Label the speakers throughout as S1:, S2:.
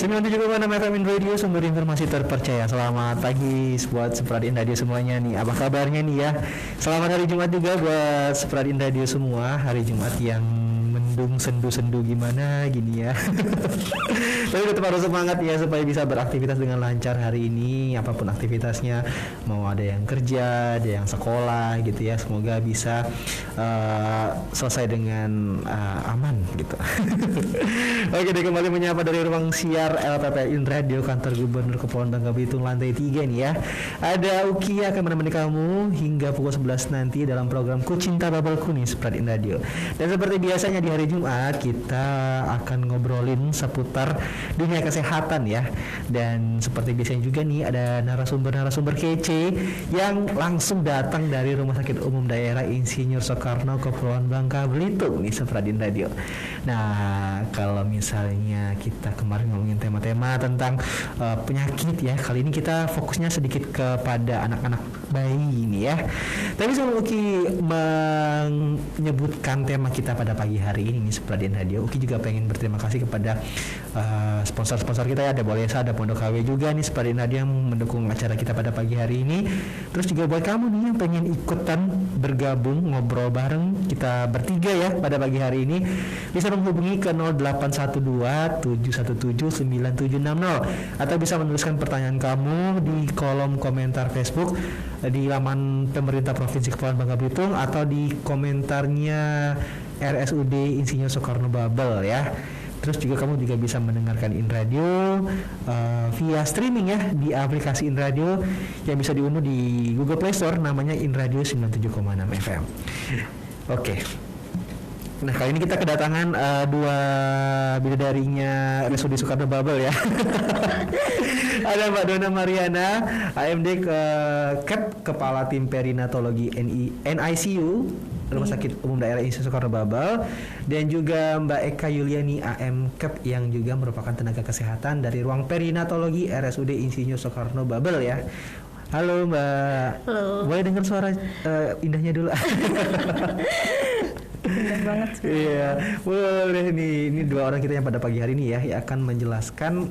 S1: 97,6 FM in Radio, sumber informasi terpercaya. Selamat pagi buat Supradin Radio semuanya nih. Apa kabarnya nih ya? Selamat hari Jumat juga buat Supradin Radio semua. Hari Jumat yang mendung, sendu-sendu gimana gini ya. Tapi tetap harus semangat ya supaya bisa beraktivitas dengan lancar hari ini. Apapun aktivitasnya, mau ada yang kerja, ada yang sekolah gitu ya. Semoga bisa selesai dengan aman gitu. Oke deh, kembali menyapa dari ruang siar LPP in Radio kantor Gubernur Kepulauan Bangka Belitung lantai 3 nih ya. Ada Uki akan menemani kamu hingga pukul 11 nanti dalam program Ku Cinta Babelku nih Supradin Radio. Dan seperti biasanya di hari Jumat kita akan ngobrolin seputar dunia kesehatan ya. Dan seperti biasanya juga nih ada narasumber-narasumber kece yang langsung datang dari Rumah Sakit Umum Daerah Insinyur Soekarno Kepulauan Bangka Belitung nih Supradin Radio. Nah, kalau misalnya kita kemarin ngomongin tema-tema tentang penyakit ya, kali ini kita fokusnya sedikit kepada anak-anak bayi ini ya. Tapi sebelum Uki menyebutkan tema kita pada pagi hari ini nih Supradin Radio, Uki juga pengen berterima kasih kepada sponsor-sponsor kita ya. Ada Bolesa, ada Pondok KW juga nih Supradin Radio yang mendukung acara kita pada pagi hari ini. Terus juga buat kamu nih yang pengen ikutan bergabung ngobrol bareng kita bertiga ya pada pagi hari ini, bisa menghubungi ke 0812-717-9760 atau bisa menuliskan pertanyaan kamu di kolom komentar Facebook di laman pemerintah Provinsi Kepulauan Bangka Belitung atau di komentarnya RSUD Insinyur Soekarno Babel ya. Terus juga kamu juga bisa mendengarkan In Radio via streaming ya di aplikasi In Radio yang bisa diunduh di Google Play Store, namanya In Radio 97,6 FM. Oke. Nah, kali ini kita kedatangan dua bidadarinya RSUD Soekarno Babel ya. Ada Mbak Dona Mariana, AMD Kepala Tim Perinatologi NICU Rumah Sakit Umum Daerah Insinyur Soekarno Babel, dan juga Mbak Eka Yuliani AM Kep yang juga merupakan tenaga kesehatan dari Ruang Perinatologi RSUD Insinyur Soekarno Babel ya. Halo Mbak.
S2: Halo.
S1: Boleh dengar suara indahnya dulu?
S2: Indah banget sih.
S1: Iya, boleh nih. Ini dua orang kita yang pada pagi hari ini ya yang akan menjelaskan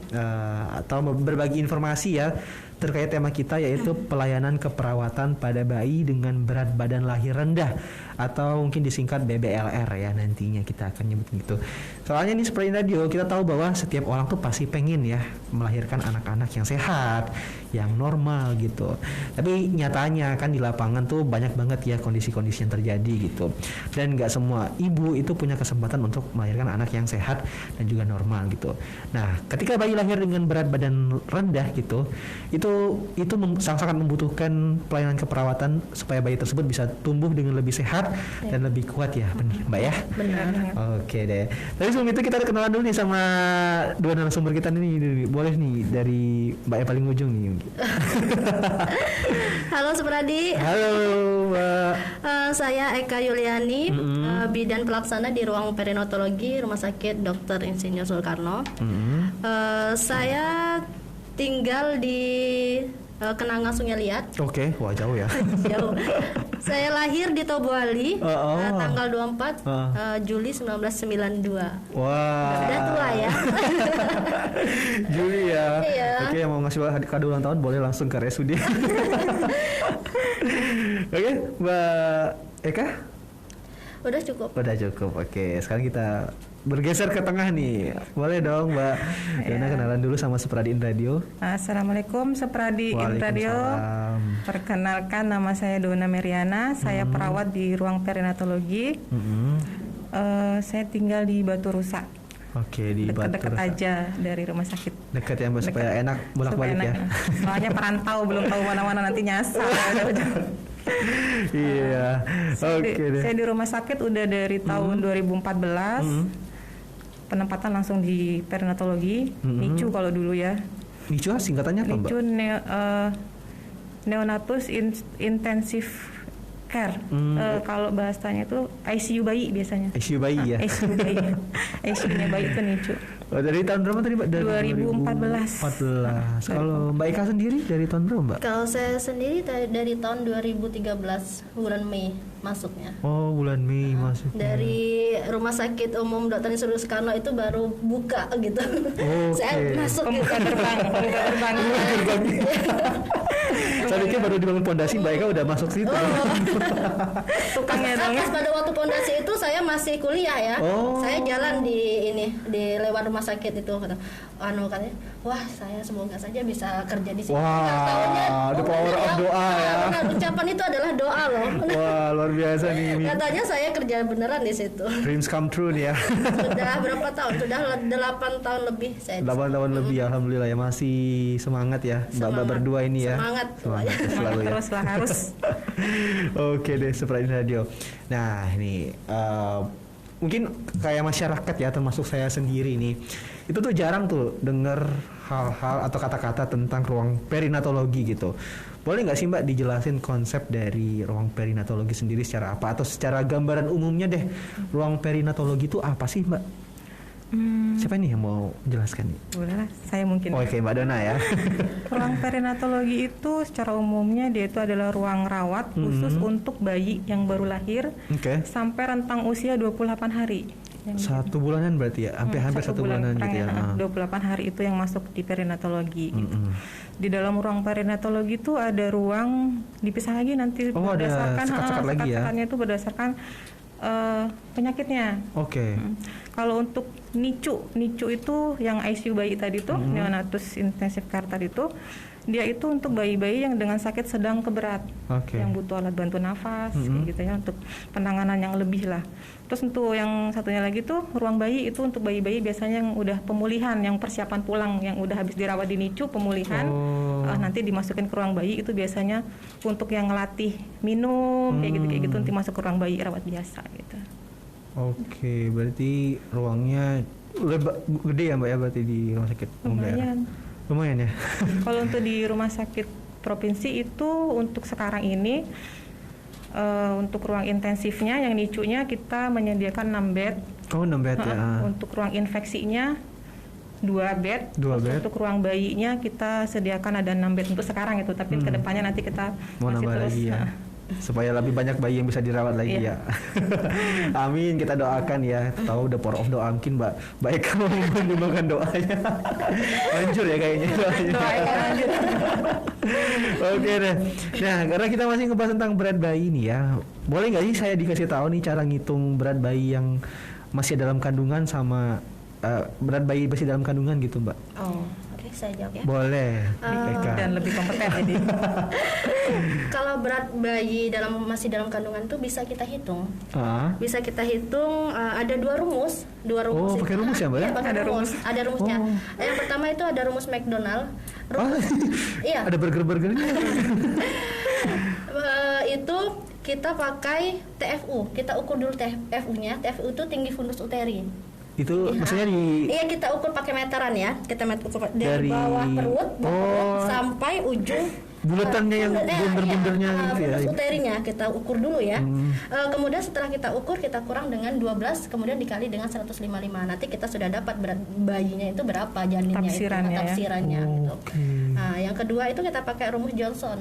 S1: atau berbagi informasi ya terkait tema kita, yaitu pelayanan keperawatan pada bayi dengan berat badan lahir rendah atau mungkin disingkat BBLR ya, nantinya kita akan nyebut gitu. Soalnya nih seperti radio kita tahu bahwa setiap orang tuh pasti pengen ya melahirkan anak-anak yang sehat, yang normal gitu. Tapi nyatanya kan di lapangan tuh banyak banget ya kondisi-kondisi yang terjadi gitu. Dan nggak semua ibu itu punya kesempatan untuk melahirkan anak yang sehat dan juga normal gitu. Nah, ketika bayi lahir dengan berat badan rendah gitu, itu sangat membutuhkan pelayanan keperawatan supaya bayi tersebut bisa tumbuh dengan lebih sehat dan lebih kuat ya, benar Mbak ya?
S2: Benar.
S1: Oke deh. Tapi sebelum itu kita kenalan dulu nih sama dua narasumber kita nih. Boleh nih dari Mbak yang paling ujung nih.
S2: Halo Supradi.
S1: Halo Mbak.
S2: Saya Eka Yuliani, bidan pelaksana di Ruang Perinatologi Rumah Sakit Dr. Insinyur Soekarno. Saya tinggal di Kenanga Sungai Liat.
S1: Oke, wah jauh ya.
S2: Jauh. Saya lahir di Tobuali tanggal 24 Juli 1992.
S1: Wah.
S2: Udah tua ya.
S1: Juli ya.
S2: Iya.
S1: Oke, yang mau ngasih kado ulang tahun boleh langsung ke RSUD. Oke, Mbak Eka?
S2: Udah cukup.
S1: Udah cukup. Oke, sekarang kita bergeser ke tengah nih. Boleh dong Mbak Dona kenalan dulu sama Supradin Radio.
S3: Assalamualaikum Supradin Radio. Perkenalkan, nama saya Dona Mariana. Saya perawat di Ruang Perinatologi. Saya tinggal di Batu Rusa.
S1: Oke, di
S3: dekat-dekat
S1: Batu Rusa
S3: aja dari rumah sakit.
S1: Dekat ya Mbak, supaya enak bolak-balik ya.
S3: Soalnya perantau belum tahu mana-mana nanti nyasar.
S1: Iya. Oke deh.
S3: Saya di rumah sakit udah dari tahun 2014. Penempatan langsung di perinatologi, NICU kalau dulu ya.
S1: NICU singkatannya apa Mbak?
S3: NICU Neonatus Intensive care. Kalau bahasanya itu ICU bayi biasanya.
S1: ICU bayi ya.
S3: ICU bayi. ICU-nya bayi itu NICU.
S1: Oh, dari tahun berapa tadi Mbak? Dari 2014. Kalau Mbak Ika sendiri dari tahun berapa Mbak?
S2: Kalau saya sendiri dari tahun 2013 bulan Mei masuknya.
S1: Oh, bulan Mei masuk.
S2: Dari Rumah Sakit Umum Dr. Insinyur Soekarno itu baru buka gitu. Saya masuk
S3: Pembuka terbang.
S1: Saya pikir baru dibangun pondasi Mbak Ika udah masuk situ.
S3: Tukangnya dong.
S2: Pas pada waktu pondasi itu saya masih kuliah ya. Saya jalan di lewat rumah sakit itu katanya, katanya, wah saya semoga saja bisa kerja di sini.
S1: Wah, the power of doa ya.
S2: Benar, ucapan itu adalah doa loh.
S1: Wah, luar biasa nih.
S2: Katanya saya kerja beneran di situ.
S1: Dreams come true nih ya.
S2: Sudah berapa tahun? Sudah 8 tahun lebih saya.
S1: 8 tahun lebih, alhamdulillah ya, masih semangat ya Mbak berdua ini ya.
S2: Semangat
S1: selalu ya.
S3: Terus lah harus.
S1: Oke deh, Suprain Radio. Nah ini mungkin kayak masyarakat ya, termasuk saya sendiri nih, itu tuh jarang tuh dengar hal-hal atau kata-kata tentang ruang perinatologi gitu. Boleh nggak sih Mbak dijelasin konsep dari ruang perinatologi sendiri secara apa, atau secara gambaran umumnya deh, ruang perinatologi itu apa sih Mbak? Siapa nih yang mau jelaskan nih?
S3: Boleh lah, saya mungkin.
S1: Oke, Mbak Dona ya.
S3: Ruang perinatologi itu secara umumnya dia itu adalah ruang rawat khusus untuk bayi yang baru lahir sampai rentang usia 28 hari.
S1: Satu bulanan berarti ya? Hampir satu bulanan gitu ya.
S3: 28 hari itu yang masuk di perinatologi gitu. Di dalam ruang perinatologi itu ada ruang dipisah lagi nanti berdasarkan sekat-sekatnya itu berdasarkan penyakitnya. Kalau untuk NICU itu yang ICU bayi tadi tuh, neonatus intensive care tadi itu, dia itu untuk bayi-bayi yang dengan sakit sedang ke berat, yang butuh alat bantu nafas, kayak gitu ya, untuk penanganan yang lebih lah. Terus untuk yang satunya lagi tuh ruang bayi itu untuk bayi-bayi biasanya yang udah pemulihan, yang persiapan pulang, yang udah habis dirawat di NICU pemulihan, nanti dimasukin ke ruang bayi itu biasanya untuk yang ngelatih minum, kayak gitu nanti masuk ke ruang bayi rawat biasa gitu.
S1: Oke, berarti ruangnya gede ya Mbak ya, berarti di rumah sakit umum daerah. Lumayan ya.
S3: Kalau untuk di rumah sakit provinsi itu untuk sekarang ini untuk ruang intensifnya yang NICU-nya kita menyediakan 6 bed.
S1: 6 bed ya.
S3: Untuk ruang infeksinya 2 bed. Untuk ruang bayinya kita sediakan ada 6 bed untuk sekarang itu, tapi kedepannya nanti kita
S1: mau
S3: masih
S1: nambah
S3: terus
S1: lagi ya. Supaya lebih banyak bayi yang bisa dirawat lagi ya. Amin, kita doakan ya. Tahu the power of doa, mungkin Mbak Eka mau menyumbangkan doanya. Lanjut ya kayaknya doanya. Oke deh. Nah, karena kita masih ngebahas tentang berat bayi nih ya. Boleh nggak sih saya dikasih tahu nih cara ngitung berat bayi yang masih dalam kandungan sama berat bayi masih dalam kandungan gitu Mbak?
S2: Saya jawab ya.
S1: Boleh.
S3: Dan lebih kompeten jadi.
S2: Kalau berat bayi masih dalam kandungan tuh bisa kita hitung. Bisa kita hitung, ada 2 rumus.
S1: Pakai rumus ya Mbak?
S2: Iya, pakai rumus. Ada rumusnya. Yang pertama itu ada rumus McDonald. Iya.
S1: Ada burger-burgernya.
S2: Itu kita pakai TFU. Kita ukur dulu TFU-nya. TFU itu tinggi fundus uteri.
S1: Itu maksudnya
S2: Iya, kita ukur pakai meteran ya. Kita ukur dari bawah perut sampai ujung
S1: bulatannya yang bunder-bundernya gitu ya.
S2: Uterinya kita ukur dulu ya. Kemudian setelah kita ukur, kita kurang dengan 12, kemudian dikali dengan 155. Nanti kita sudah dapat berat bayinya itu berapa, janinnya tafsirannya gitu. Nah, yang kedua itu kita pakai rumus Johnson.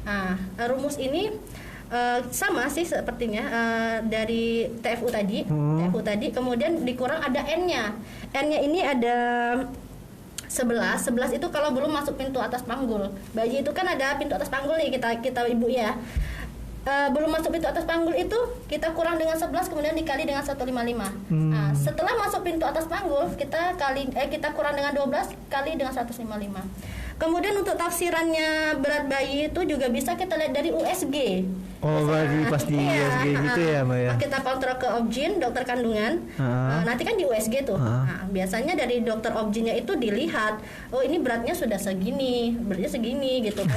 S2: Nah, rumus ini sama sih sepertinya dari TFU tadi, kemudian dikurang ada N-nya. N-nya ini ada 11 itu kalau belum masuk pintu atas panggul. Bayi itu kan ada pintu atas panggul nih, kita ibu ya. Belum masuk pintu atas panggul itu kita kurang dengan 11, kemudian dikali dengan 155. Nah, setelah masuk pintu atas panggul kita kurang dengan 12 kali dengan 155. Kemudian untuk tafsirannya berat bayi itu juga bisa kita lihat dari USG.
S1: Berarti pas di USG gitu ya Mbak ya.
S2: Kita kontrol ke obgyn, dokter kandungan. Nanti kan di USG tuh. Nah, biasanya dari dokter obgynnya itu dilihat, ini beratnya sudah segini, beratnya segini gitu.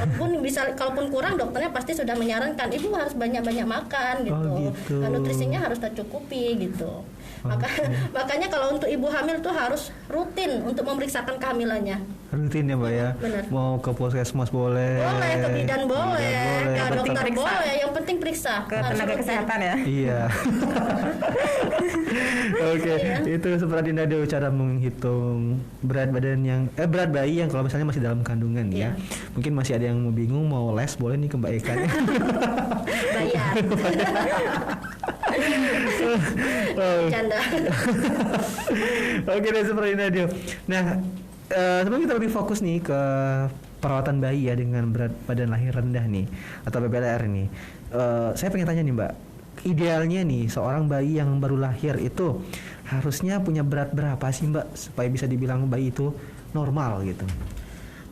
S2: Kalaupun kurang, dokternya pasti sudah menyarankan ibu harus banyak-banyak makan gitu. Nutrisinya harus tercukupi gitu. Makanya kalau untuk ibu hamil tuh harus rutin untuk memeriksakan kehamilannya.
S1: Rutin ya Mbak ya.
S2: Benar.
S1: Mau ke puskesmas boleh.
S2: Boleh, ke bidan boleh, ke dokter boleh. Yang Yang penting periksa
S3: ke tenaga kesehatan ya.
S1: Iya. Oke, itu seperti ada cara menghitung berat badan yang berat bayi yang kalau misalnya masih dalam kandungan ya. Mungkin masih ada yang bingung mau les, boleh nih ke Mbak Eka.
S2: Bayar. Canda.
S1: Oke deh, seperti Nadia. Nah, sebenarnya kita lebih fokus nih ke perawatan bayi ya dengan berat badan lahir rendah nih atau BBLR nih. Saya pengen tanya nih Mbak, idealnya nih seorang bayi yang baru lahir itu harusnya punya berat berapa sih Mbak supaya bisa dibilang bayi itu normal gitu?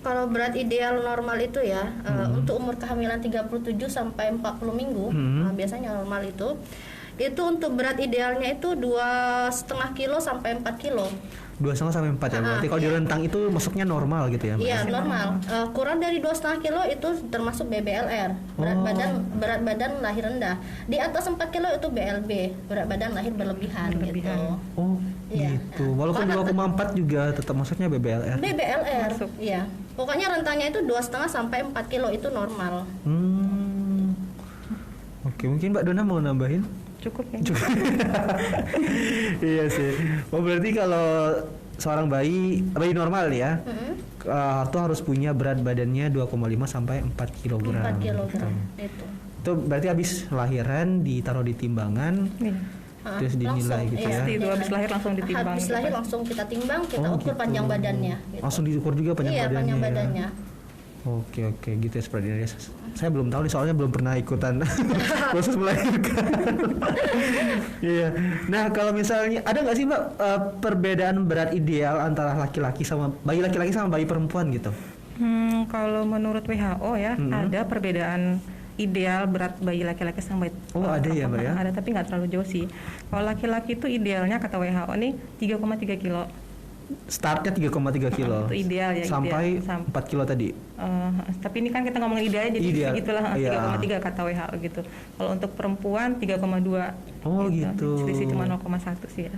S2: Kalau berat ideal normal itu ya untuk umur kehamilan 37 sampai 40 minggu biasanya normal itu untuk berat idealnya itu 2,5 kilo sampai 4 kilo.
S1: 2,5 sampai 4 ya. Berarti kalau di rentang itu masuknya normal gitu ya?
S2: Iya, normal. Kurang dari 2,5 kilo itu termasuk BBLR, berat badan lahir rendah. Di atas 4 kilo itu BLB, berat badan lahir berlebihan. Gitu.
S1: Oh, iya. Gitu. Walaupun 2,4 juga tetap masuknya BBLR.
S2: BBLR, iya. Pokoknya rentangnya itu 2,5 sampai 4 kilo itu normal.
S1: Oke, mungkin Mbak Dona mau nambahin?
S3: Cukup ya.
S1: Iya sih. Oh, berarti kalau seorang bayi normal ya, itu harus punya berat badannya 2,5 sampai 4 kg.
S2: 4 kg
S1: itu. Itu berarti habis lahiran ditaruh di timbangan. Terus dinilai
S2: langsung,
S1: gitu ya.
S3: Itu habis lahir langsung ditimbang.
S2: Habis lahir langsung kita timbang, kita ukur panjang badannya. Gitu.
S1: Langsung diukur juga panjang badannya. Iya,
S2: panjang badannya.
S1: Oke gitu ya seperti ini. Saya belum tahu nih soalnya belum pernah ikutan proses melahirkan. Iya. Nah kalau misalnya ada nggak sih Mbak perbedaan berat ideal antara laki-laki sama bayi laki-laki sama bayi perempuan gitu?
S3: Kalau menurut WHO ya ada perbedaan ideal berat bayi laki-laki sama bayi
S1: ada ya Mbak ya?
S3: Ada tapi nggak terlalu jauh sih. Kalau laki-laki itu idealnya kata WHO nih 3,3 kilo.
S1: Startnya 3,3 kilo.
S3: Itu ideal ya.
S1: Sampai 4 kilo tadi.
S3: Tapi ini kan kita ngomongin idealnya jadi segitulah 3,3 kata WHO gitu. Kalau untuk perempuan 3,2.
S1: Oh gitu.
S3: Selisih cuma 0,1 sih ya.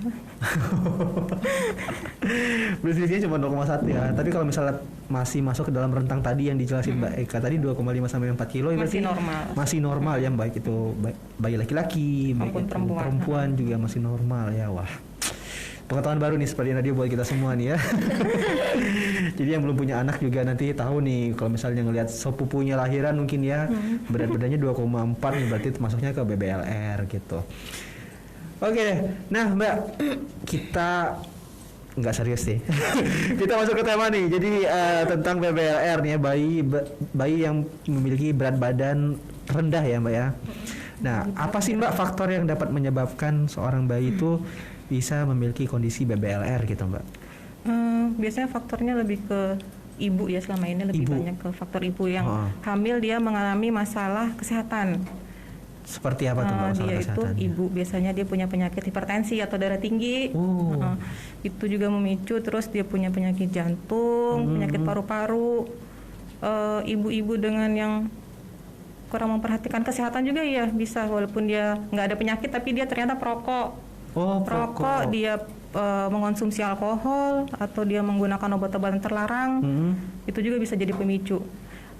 S1: Selisihnya cuma 0,1 ya. Tapi kalau misalnya masih masuk ke dalam rentang tadi yang dijelasin Mbak Eka tadi 2,5 sampai 4 kilo
S3: masih normal.
S1: Masih normal ya baik itu bayi laki-laki maupun perempuan juga masih normal ya. Wah. Pengetahuan baru nih seperti radio buat kita semua nih ya. Jadi yang belum punya anak juga nanti tahu nih kalau misalnya ngelihat sepupunya lahiran mungkin ya berat badannya 2,4 nih berarti masuknya ke BBLR gitu. Oke, nah Mbak kita nggak serius sih. Kita masuk ke tema nih. Jadi tentang BBLR nih ya bayi yang memiliki berat badan rendah ya Mbak ya. Nah apa sih Mbak faktor yang dapat menyebabkan seorang bayi itu bisa memiliki kondisi BBLR gitu Mbak?
S3: Biasanya faktornya lebih ke ibu ya selama ini lebih banyak ke faktor ibu yang hamil dia mengalami masalah kesehatan.
S1: Seperti apa tuh masalah
S3: dia
S1: kesehatan?
S3: Itu ibu biasanya dia punya penyakit hipertensi atau darah tinggi. Itu juga memicu terus dia punya penyakit jantung, penyakit paru-paru. Ibu-ibu dengan yang kurang memperhatikan kesehatan juga ya bisa walaupun dia nggak ada penyakit tapi dia ternyata perokok. Perokok, dia mengonsumsi alkohol atau dia menggunakan obat-obatan terlarang, itu juga bisa jadi pemicu.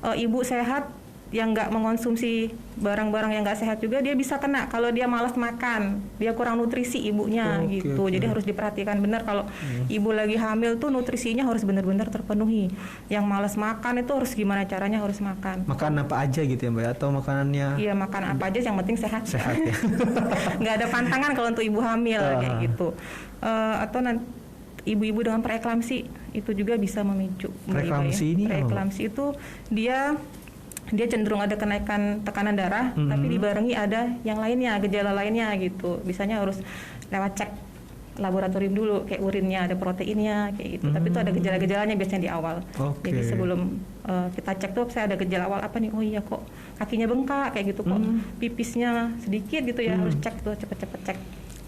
S3: Ibu sehat yang nggak mengonsumsi barang-barang yang nggak sehat juga dia bisa kena kalau dia malas makan, dia kurang nutrisi ibunya gitu. Jadi harus diperhatikan benar kalau ibu lagi hamil tuh nutrisinya harus benar-benar terpenuhi. Yang malas makan itu harus gimana caranya harus makan.
S1: Makan apa aja gitu ya Mbak atau makanannya?
S3: Iya makan apa aja yang penting sehat.
S1: Sehat ya. Nggak
S3: ada pantangan kalau untuk ibu hamil kayak gitu. Atau nanti ibu-ibu dengan preeklamsi itu juga bisa memicu.
S1: Preeklamsi ini?
S3: Preeklamsi itu dia cenderung ada kenaikan tekanan darah, tapi dibarengi ada yang lainnya, gejala lainnya gitu. Biasanya harus lewat cek laboratorium dulu, kayak urinnya ada proteinnya, kayak gitu. Tapi itu ada gejala-gejalanya biasanya di awal. Jadi sebelum kita cek tuh, saya ada gejala awal apa nih? Oh iya kok kakinya bengkak, kayak gitu kok pipisnya sedikit gitu ya, harus cek tuh cepet-cepet cek.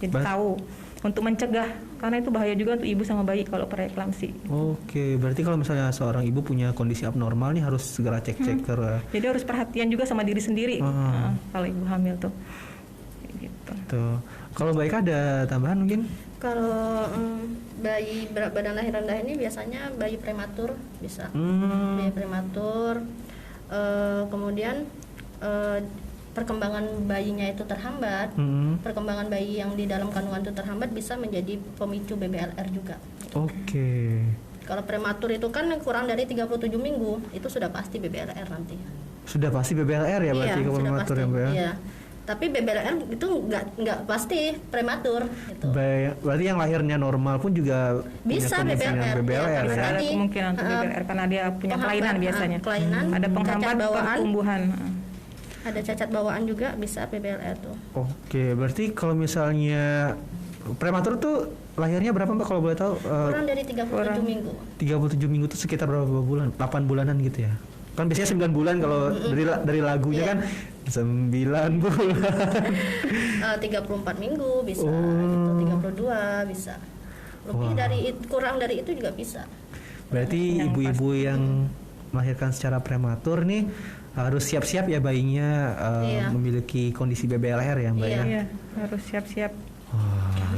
S3: Jadi tahu. Untuk mencegah, karena itu bahaya juga untuk ibu sama bayi kalau preeklamsi.
S1: Oke, berarti kalau misalnya seorang ibu punya kondisi abnormal nih harus segera cek-cek
S3: Jadi harus perhatian juga sama diri sendiri kalau ibu hamil tuh. Gitu.
S1: Tuh. Kalau baik ada tambahan mungkin?
S2: Kalau bayi berat badan lahir rendah ini biasanya bayi prematur bisa. Bayi prematur, kemudian perkembangan bayinya itu terhambat, perkembangan bayi yang di dalam kandungan itu terhambat bisa menjadi pemicu BBLR juga.
S1: Oke.
S2: Kalau prematur itu kan kurang dari 37 minggu, itu sudah pasti BBLR nanti.
S1: Sudah pasti BBLR ya berarti kalau prematur ya, Mbak ya?
S2: Iya. Tapi BBLR itu nggak pasti prematur gitu.
S1: Berarti yang lahirnya normal pun juga
S2: bisa BBLR.
S3: Ya, bisa ada
S2: tadi,
S3: kemungkinan untuk BBLR karena dia punya kelainan biasanya.
S2: Kelainan,
S3: ada penghambat pertumbuhan.
S2: Ada cacat bawaan juga bisa BBLR tuh.
S1: Oke, berarti kalau misalnya prematur tuh lahirnya berapa Mbak kalau boleh tahu?
S2: Kurang dari 37 minggu.
S1: 37 minggu itu sekitar berapa bulan? 8 bulanan gitu ya? Kan biasanya 9 bulan kalau dari lagunya kan 9 bulan.
S2: 34 minggu bisa, gitu, 32 bisa. Lebih dari kurang dari itu juga bisa.
S1: Berarti ibu-ibu yang melahirkan secara prematur nih harus siap-siap ya bayinya memiliki kondisi BBLR ya Mbak ya?
S3: Iya, harus siap-siap.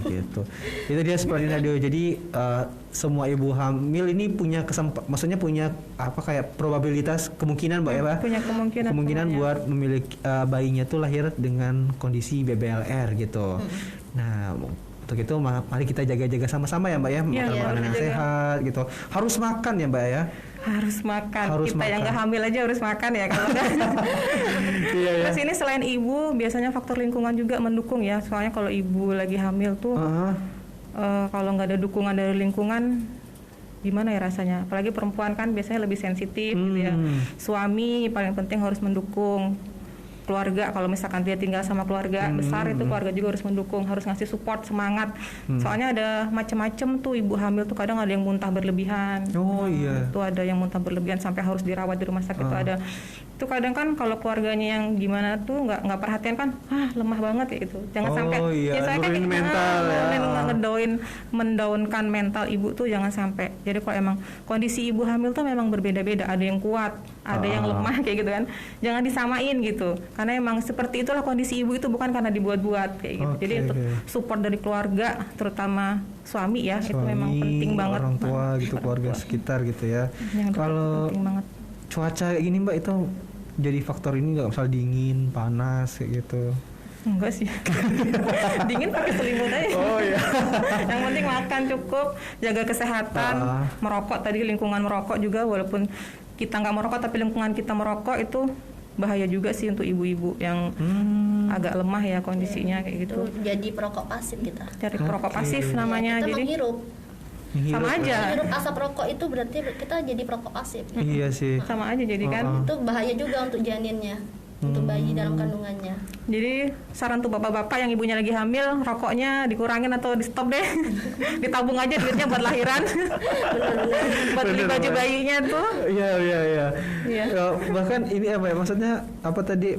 S1: Gitu. Itu dia seperti radio. Jadi semua ibu hamil ini punya maksudnya punya apa kayak probabilitas kemungkinan Mbak ya Pak?
S3: Punya kemungkinan
S1: buat memiliki bayinya tuh lahir dengan kondisi BBLR gitu. Nah, untuk itu mari kita jaga-jaga sama-sama ya Mbak ya, makan makanan yang sehat gitu. Harus makan ya Mbak ya.
S3: Harus makan. Kita yang nggak hamil aja harus makan ya kalau Terus ini selain ibu biasanya faktor lingkungan juga mendukung ya. Soalnya kalau ibu lagi hamil tuh kalau nggak ada dukungan dari lingkungan gimana ya rasanya. Apalagi perempuan kan biasanya lebih sensitif gitu ya. Suami paling penting harus mendukung. Keluarga kalau misalkan dia tinggal sama keluarga besar itu keluarga juga harus mendukung, harus ngasih support, semangat. Soalnya ada macam-macam tuh ibu hamil tuh kadang ada yang muntah berlebihan. Itu ada yang muntah berlebihan sampai harus dirawat di rumah sakit tuh ada. Itu kadang kan kalau keluarganya yang gimana tuh nggak perhatian kan lemah banget ya itu. Jangan sampai saya kan
S1: mental
S3: mendaunkan mental ibu tuh jangan sampai. Jadi kalau emang kondisi ibu hamil tuh memang berbeda-beda, ada yang kuat, ada yang lemah kayak gitu kan. Jangan disamain gitu. Karena emang seperti itulah kondisi ibu itu bukan karena dibuat-buat kayak gitu. Jadi untuk support dari keluarga, terutama suami ya, itu memang penting banget.
S1: Orang tua gitu, keluarga sekitar gitu ya. Kalau cuaca kayak gini Mbak itu jadi faktor ini nggak, misal dingin, panas kayak gitu?
S3: Enggak sih. Dingin pakai selimut aja. Yang penting makan cukup, jaga kesehatan, merokok tadi lingkungan merokok juga walaupun kita nggak merokok tapi lingkungan kita merokok itu bahaya juga sih untuk ibu-ibu yang agak lemah ya kondisinya kayak gitu.
S2: Jadi perokok pasif kita.
S3: Cari perokok pasif namanya.
S2: Kita
S3: jadi
S2: menghirup.
S3: Sama aja.
S2: Menghirup asap rokok itu berarti kita jadi perokok pasif.
S1: Iya sih.
S3: Sama aja jadi kan.
S2: Itu bahaya juga untuk janinnya. Untuk bayi dalam kandungannya.
S3: Jadi saran tuh bapak-bapak yang ibunya lagi hamil, rokoknya dikurangin atau di stop deh. Ditabung aja duitnya buat lahiran. Buat beli baju bayinya tuh.
S1: Iya. Bahkan ini apa ya, maksudnya apa tadi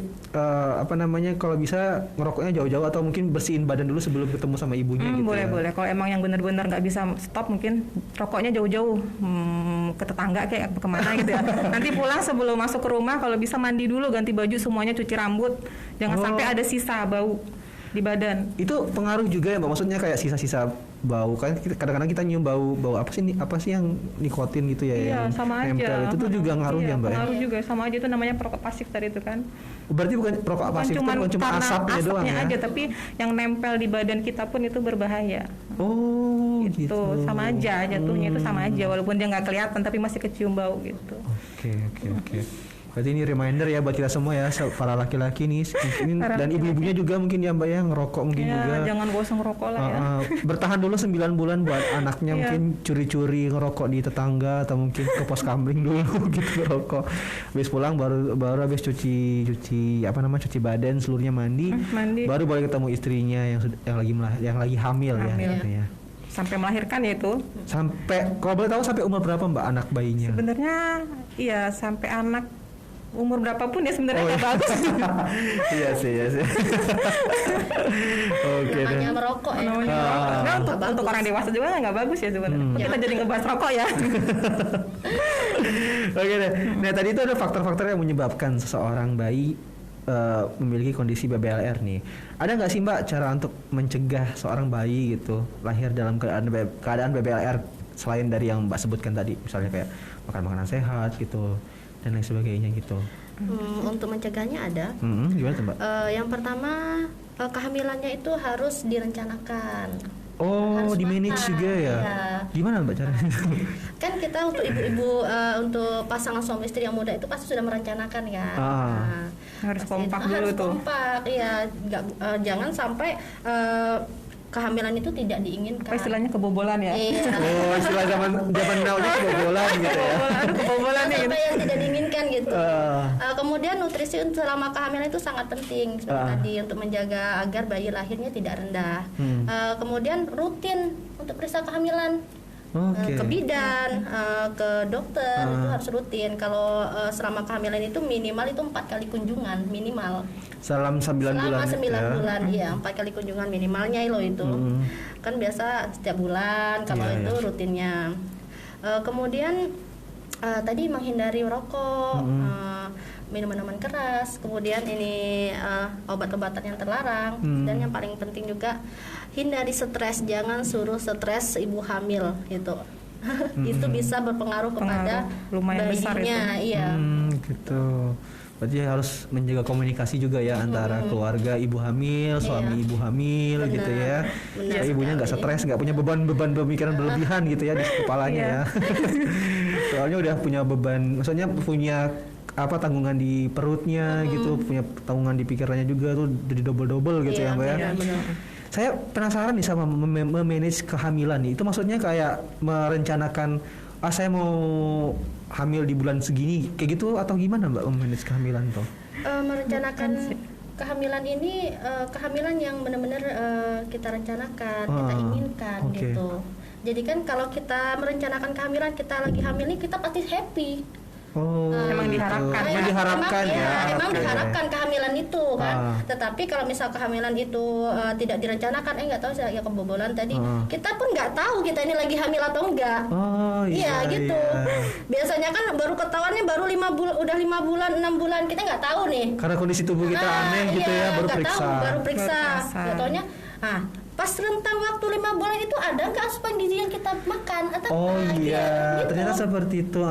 S1: kalau bisa ngerokoknya jauh-jauh atau mungkin bersihin badan dulu sebelum ketemu sama ibunya gitu.
S3: Boleh. Kalau emang yang benar-benar nggak bisa stop mungkin rokoknya jauh-jauh ke tetangga kayak kemana gitu ya. Nanti pulang sebelum masuk ke rumah kalau bisa mandi dulu, ganti baju, semuanya cuci rambut, jangan sampai ada sisa bau di badan.
S1: Itu pengaruh juga ya Mbak, maksudnya kayak sisa-sisa bau kan kadang-kadang kita nyium bau apa sih yang nikotin gitu ya.
S3: Iya,
S1: yang
S3: sama
S1: nempel.
S3: aja.
S1: Itu tuh juga ngaruh ya Mbak.
S3: Pengaruh juga sama aja, itu namanya perokok pasif tadi itu kan.
S1: Berarti bukan perokok pasif, bukan cuma asapnya doang ya.
S3: aja, tapi yang nempel di badan kita pun itu berbahaya. Gitu. Sama aja jatuhnya itu sama aja walaupun dia nggak kelihatan tapi masih kecium bau gitu.
S1: Oke. Berarti ini reminder ya buat kita semua ya, para laki-laki nih dan ibu-ibunya juga mungkin ya Mbak ya, ngerokok mungkin juga.
S3: Jangan bosan ngerokok lah ya.
S1: Bertahan dulu 9 bulan buat anaknya mungkin curi-curi ngerokok di tetangga atau mungkin ke pos kamling dulu gitu ngerokok. Habis pulang baru habis cuci badan seluruhnya mandi. Baru boleh ketemu istrinya yang lagi hamil ya katanya.
S3: Sampai melahirkan ya itu.
S1: Sampai kalau boleh tahu sampai umur berapa Mbak anak bayinya?
S3: Sebenarnya iya sampai anak umur berapapun ya sebenarnya nggak bagus.
S1: Iya sih. Oke.
S2: Namanya merokok ya.
S3: Untuk orang dewasa juga nggak bagus ya sebenarnya. Kita jadi ngebahas rokok ya.
S1: Oke deh. Nah tadi itu ada faktor-faktor yang menyebabkan seseorang bayi memiliki kondisi BBLR nih. Ada nggak sih Mbak cara untuk mencegah seorang bayi gitu lahir dalam keadaan BBLR selain dari yang Mbak sebutkan tadi, misalnya kayak makan makanan sehat gitu dan lain sebagainya gitu?
S2: Untuk mencegahnya ada.
S1: Gimana tuh, Mbak?
S2: Yang pertama, kehamilannya itu harus direncanakan.
S1: Oh, di manage juga ya? Gimana Mbak caranya?
S2: Kan kita untuk ibu-ibu, untuk pasangan suami istri yang muda itu pasti sudah merencanakan ya.
S3: Harus kompak dulu
S2: harus
S3: tuh.
S2: Kompak, ya. Jangan sampai kehamilan itu tidak diinginkan.
S3: Istilahnya kebobolan ya?
S1: Oh, istilah zaman now ini kebobolan gitu ya?
S3: Kebobolan nih.
S2: Sampai yang tidak diinginkan gitu. Kemudian nutrisi selama kehamilan itu sangat penting seperti tadi untuk menjaga agar bayi lahirnya tidak rendah. Kemudian rutin untuk periksa kehamilan. Ke bidan, ke dokter itu harus rutin. Kalau selama kehamilan itu minimal itu 4 kali kunjungan minimal.
S1: Selama 9 bulan.
S2: Selama 9 bulan, iya 4 kali kunjungan minimalnya loh itu. Kan biasa setiap bulan kalau itu rutinnya. Kemudian tadi menghindari rokok, minuman keras, kemudian ini obat-obatan yang terlarang, dan yang paling penting juga hindari stres, jangan suruh stres ibu hamil gitu. Itu bisa berpengaruh kepada
S3: lumayan besar itu.
S2: Iya.
S1: Gitu. Berarti harus menjaga komunikasi juga ya antara keluarga ibu hamil, suami ibu hamil gitu ya. Supaya ibunya nggak stres, nggak punya beban pemikiran berlebihan gitu ya di kepalanya ya. Soalnya udah punya beban, maksudnya punya tanggungan di perutnya gitu, punya tanggungan di pikirannya juga tuh jadi double gitu ya Mbak ya. Saya penasaran nih sama memanage kehamilan nih. Itu maksudnya kayak merencanakan saya mau hamil di bulan segini kayak gitu atau gimana Mbak memanage kehamilan tuh?
S2: Merencanakan kehamilan ini kehamilan yang benar-benar kita rencanakan, kita inginkan gitu. Jadi kan kalau kita merencanakan kehamilan, kita lagi hamil nih kita pasti happy.
S3: Emang diharapkan.
S2: Emang diharapkan kehamilan itu kan. Tetapi kalau misal kehamilan itu tidak direncanakan, nggak tahu ya kebobolan tadi. Kita pun nggak tahu kita ini lagi hamil atau enggak. Gitu. Biasanya kan baru ketahuannya baru 5 bulan, udah 5 bulan, 6 bulan kita nggak tahu nih.
S1: Karena kondisi tubuh kita aneh gitu ya, baru periksa.
S2: Baru periksa. Taunya, pas rentang waktu 5 bulan itu ada nggak asupan gizi yang kita makan atau
S1: gitu. Ternyata seperti itu.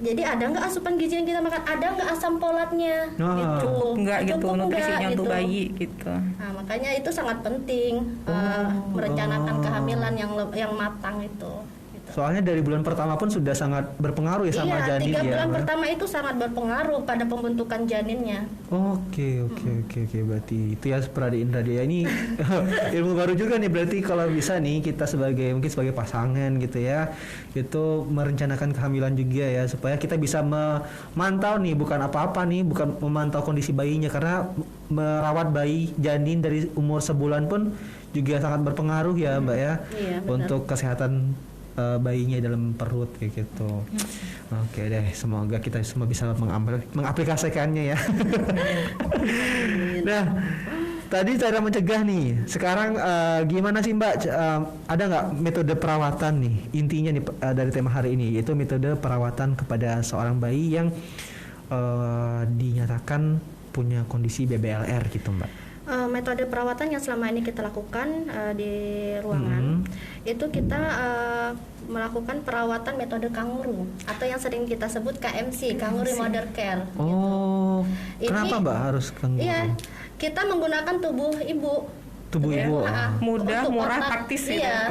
S2: Jadi ada nggak asupan gizi yang kita makan, ada nggak asam folatnya
S3: cukup nggak gitu nutrisinya untuk bayi gitu.
S2: Makanya itu sangat penting merencanakan kehamilan yang matang itu.
S1: Soalnya dari bulan pertama pun sudah sangat berpengaruh ya sama janin ya. 3
S2: bulan pertama itu sangat berpengaruh pada pembentukan janinnya.
S1: Oke. Berarti itu ya Pradi Indra dia ini ilmu baru juga nih, berarti kalau bisa nih kita mungkin sebagai pasangan gitu ya, itu merencanakan kehamilan juga ya, supaya kita bisa memantau nih, bukan apa-apa nih, bukan memantau kondisi bayinya, karena merawat bayi janin dari umur sebulan pun juga sangat berpengaruh ya Mbak ya, untuk kesehatan bayinya dalam perut kayak gitu. Oke deh, semoga kita semua bisa mengaplikasikannya ya. Nah, tadi cara mencegah nih. Sekarang gimana sih Mbak? Ada nggak metode perawatan nih? Intinya nih dari tema hari ini, yaitu metode perawatan kepada seorang bayi yang dinyatakan punya kondisi BBLR gitu Mbak.
S2: Metode perawatan yang selama ini kita lakukan di ruangan itu kita melakukan perawatan metode kanguru atau yang sering kita sebut KMC, Kangaroo Mother Care.
S1: Kenapa Mbak harus kanguru?
S2: Iya, kita menggunakan tubuh ibu.
S3: Mudah, murah, praktis
S2: ya.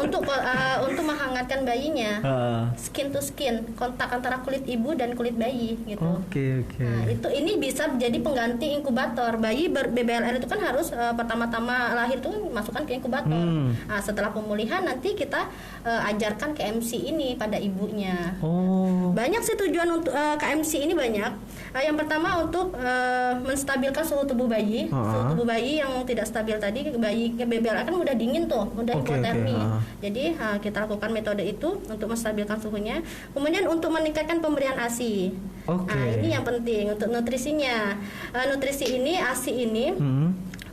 S2: Untuk menghangatkan bayinya, skin to skin, kontak antara kulit ibu dan kulit bayi gitu. Nah, ini bisa jadi pengganti inkubator. Bayi BBLR itu kan harus pertama-tama lahir itu masukkan ke inkubator. Nah, setelah pemulihan nanti kita ajarkan KMC ini pada ibunya. Banyak sih tujuan untuk KMC ini banyak. Yang pertama untuk menstabilkan suhu tubuh bayi. Suhu tubuh bayi yang tidak stabil tadi, bayi BBLR kan mudah dingin tuh, mudah hipotermi. Jadi kita lakukan metode itu untuk menstabilkan suhunya. Kemudian untuk meningkatkan pemberian ASI. Ini yang penting untuk nutrisinya. Nutrisi ini, ASI ini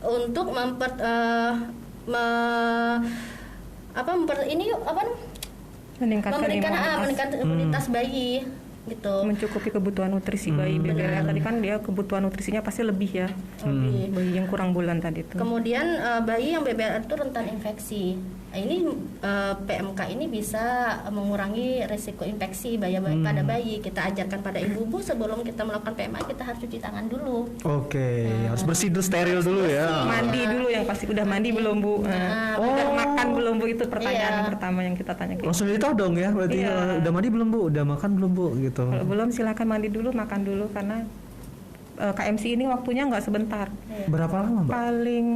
S2: untuk meningkatkan imunitas bayi. gitu.
S3: Mencukupi kebutuhan nutrisi bayi BBL tadi kan dia kebutuhan nutrisinya pasti lebih ya. Lebih. Bayi yang kurang bulan tadi itu.
S2: Kemudian bayi yang BBL itu rentan infeksi. Nah, ini PMK ini bisa mengurangi risiko infeksi pada bayi. Kita ajarkan pada ibu-ibu sebelum kita melakukan PMA kita harus cuci tangan dulu.
S1: Oke, harus bersih dulu, steril dulu ya.
S3: Mandi dulu yang pasti udah mandi belum Bu? Udah makan belum Bu? Itu pertanyaan pertama yang kita tanya.
S1: Langsung ditahu dong ya, berarti udah mandi belum Bu? Udah makan belum Bu? Gitu.
S3: Kalau belum silakan mandi dulu, makan dulu karena KMC ini waktunya nggak sebentar.
S1: Berapa lama Mbak?
S3: Paling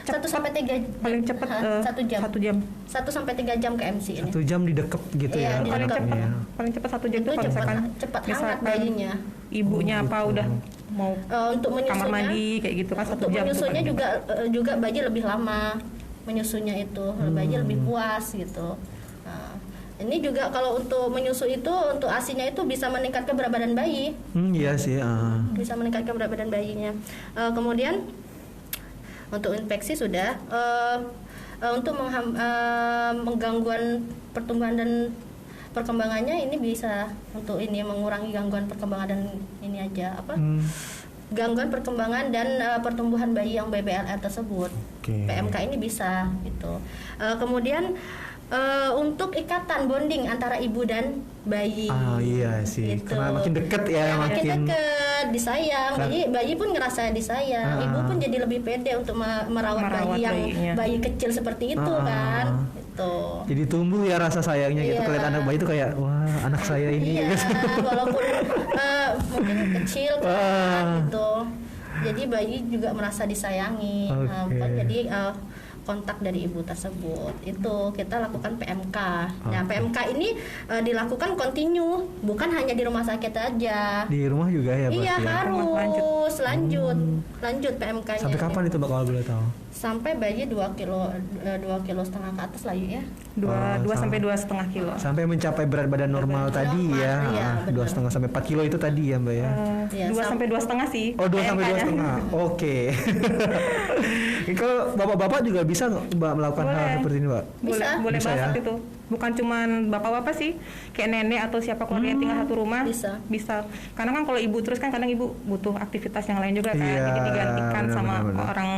S2: 1 sampai 3
S3: paling cepat
S2: 1 jam.
S3: 1 jam.
S2: 1 sampai 3 jam ke MC ini.
S1: 1 jam didekep gitu ya.
S3: Paling cepat paling cepat 1 jam itu kalau misalkan
S2: cepat hangat bayinya.
S3: Ibunya apa udah mau
S2: untuk menyusunya,
S3: kamar mandi kayak gitu kan 1 jam.
S2: Untuk menyusunya juga bayi lebih lama menyusunya itu, bayi lebih puas gitu. Nah, ini juga kalau untuk menyusu itu untuk ASI-nya itu bisa meningkatkan berat badan bayi.
S1: Iya sih.
S2: Bisa meningkatkan berat badan bayinya. Kemudian untuk infeksi sudah, untuk menggangguan pertumbuhan dan perkembangannya ini bisa untuk ini mengurangi gangguan perkembangan dan ini aja gangguan perkembangan dan pertumbuhan bayi yang BBLR tersebut. PMK ini bisa gitu. Kemudian untuk ikatan bonding antara ibu dan bayi.
S1: Iya sih.
S2: Gitu.
S1: Karena makin deket ya,
S2: makin deket, disayang. Bayi pun ngerasa disayang. Ibu pun jadi lebih pede untuk merawat bayi yang bayi kecil seperti itu kan. Gitu.
S1: Jadi tumbuh ya rasa sayangnya gitu. Kalian anak bayi itu kayak wah anak saya ini.
S2: Iya, walaupun mungkin kecil kan gitu. Jadi bayi juga merasa disayangi. Jadi kontak dari ibu tersebut itu kita lakukan PMK. Nah PMK ini dilakukan kontinu, bukan hanya di rumah sakit aja.
S1: Di rumah juga ya?
S2: Iya harus lanjut PMK-nya.
S1: Sampai kapan itu Mbak kalau boleh tahu?
S2: Sampai bayi 2 kilo setengah ke atas lah ya.
S3: 2 sampai 2,5 kilo.
S1: Sampai mencapai berat badan normal tadi ya.
S2: Iya,
S1: 2,5 sampai 4 kilo itu tadi ya Mbak ya.
S3: 2 sampai 2,5 sih.
S1: Oh 2 sampai 2,5. Oke. Kalau bapak-bapak juga bisa Mbak melakukan hal seperti ini Mbak?
S3: Boleh
S1: bisa
S3: banget
S1: ya?
S3: itu. Bukan cuman bapak-bapak sih, kayak nenek atau siapa keluarga yang tinggal satu rumah bisa. Karena kan kalau ibu terus kan kadang ibu butuh aktivitas yang lain juga kan, jadi digantikan sama orang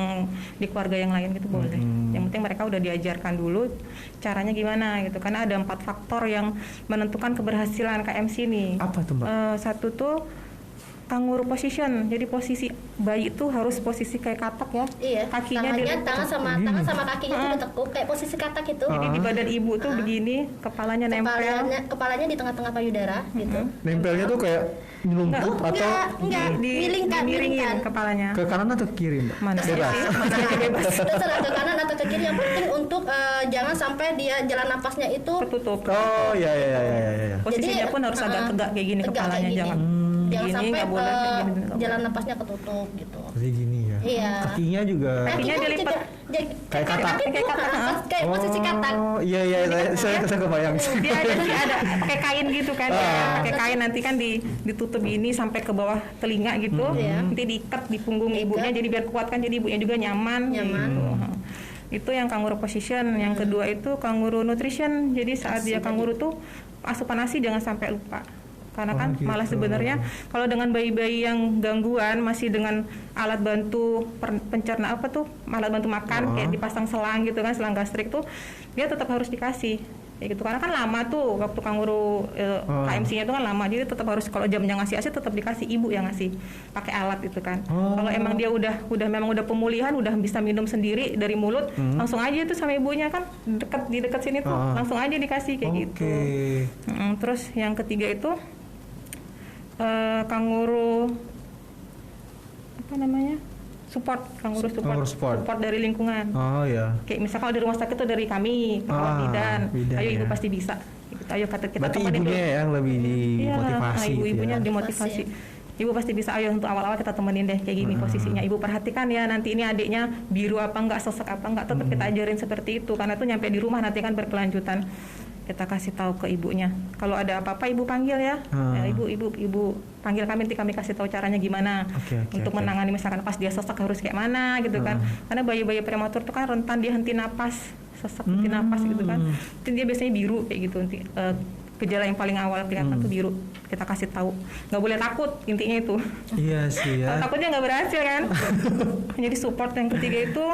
S3: di keluarga yang lain gitu boleh. Yang penting mereka udah diajarkan dulu caranya gimana gitu. Karena ada 4 faktor yang menentukan keberhasilan KMC nih.
S1: Apa tuh Mbak?
S3: Satu tuh kangaroo position. Jadi posisi bayi itu harus posisi kayak katak ya.
S2: Iya.
S3: Kakinya
S2: tangan sama kakinya itu ditekuk kayak posisi katak itu.
S3: Jadi di badan ibu tuh begini, kepalanya nempel.
S2: Kepalanya di tengah-tengah payudara gitu.
S1: Nempelnya tuh kayak nyelungkup atau
S2: miringkan
S3: kepalanya.
S1: ke kanan atau ke kiri Mbak?
S3: Mana
S1: bebas.
S3: Bebas.
S2: Terserah ke kanan atau ke kiri, yang penting untuk jangan sampai dia jalan napasnya itu
S3: tertutup.
S1: Oh iya.
S3: Posisinya pun harus agak tegak kayak gini kepalanya, jangan
S2: sampai
S3: boleh
S2: jalan napasnya ketutup gitu.
S1: Jadi gini ya.
S2: Iya.
S1: Kakinya juga.
S3: Kakinya dilipat
S1: kayak katak.
S2: Kayak posisi katak.
S1: Oh iya saya kebayang.
S3: Dia ada pakai kain gitu kan. Pakai kain nanti kan ditutup gini sampai ke bawah telinga gitu. Nanti diikat di punggung ibunya jadi biar kuat kan, jadi ibunya juga nyaman. Gitu. Itu yang kangaroo position. Yang kedua itu kangaroo nutrition. Jadi saat dia kangaroo tuh asupan ASI jangan sampai lupa. Karena kan gitu. Malah sebenarnya kalau dengan bayi-bayi yang gangguan masih dengan alat bantu pencerna alat bantu makan kayak dipasang selang gitu kan, selang gastrik tuh dia tetap harus dikasih kayak gitu, karena kan lama tuh waktu kangaroo KMC-nya itu kan lama, jadi tetap harus kalau jamnya ngasih ASI tetap dikasih ibu yang ngasih pakai alat itu kan. Kalau emang dia udah pemulihan, udah bisa minum sendiri dari mulut, langsung aja tuh sama ibunya kan di dekat sini tuh langsung aja dikasih kayak gitu. Terus yang ketiga itu kangaroo support dari lingkungan. Kayak misalnya kalau di rumah sakit itu dari kami kepala bidan, ayo ibu pasti bisa gitu. Ayo kita
S1: berarti ibunya yang lebih dimotivasi
S3: ibunya dimotivasi. Ibu pasti bisa, ayo untuk awal-awal kita temenin deh kayak gini posisinya. Ibu perhatikan ya nanti ini adiknya biru apa enggak, sesek apa enggak, tetap kita ajarin seperti itu karena itu nyampe di rumah nanti kan berkelanjutan. Kita kasih tahu ke ibunya. Kalau ada apa-apa ibu panggil ya. Ibu panggil kami, nanti kami kasih tahu caranya gimana untuk menangani misalkan pas dia sesek harus kayak mana gitu kan. Karena bayi-bayi prematur itu kan rentan dia henti napas, sesek henti napas gitu kan. Nanti dia biasanya biru kayak gitu nanti gejala yang paling awal kelihatan tuh biru, kita kasih tahu. Nggak boleh takut, intinya itu.
S1: Iya sih ya.
S3: Takutnya nggak berhasil kan. Jadi support yang ketiga itu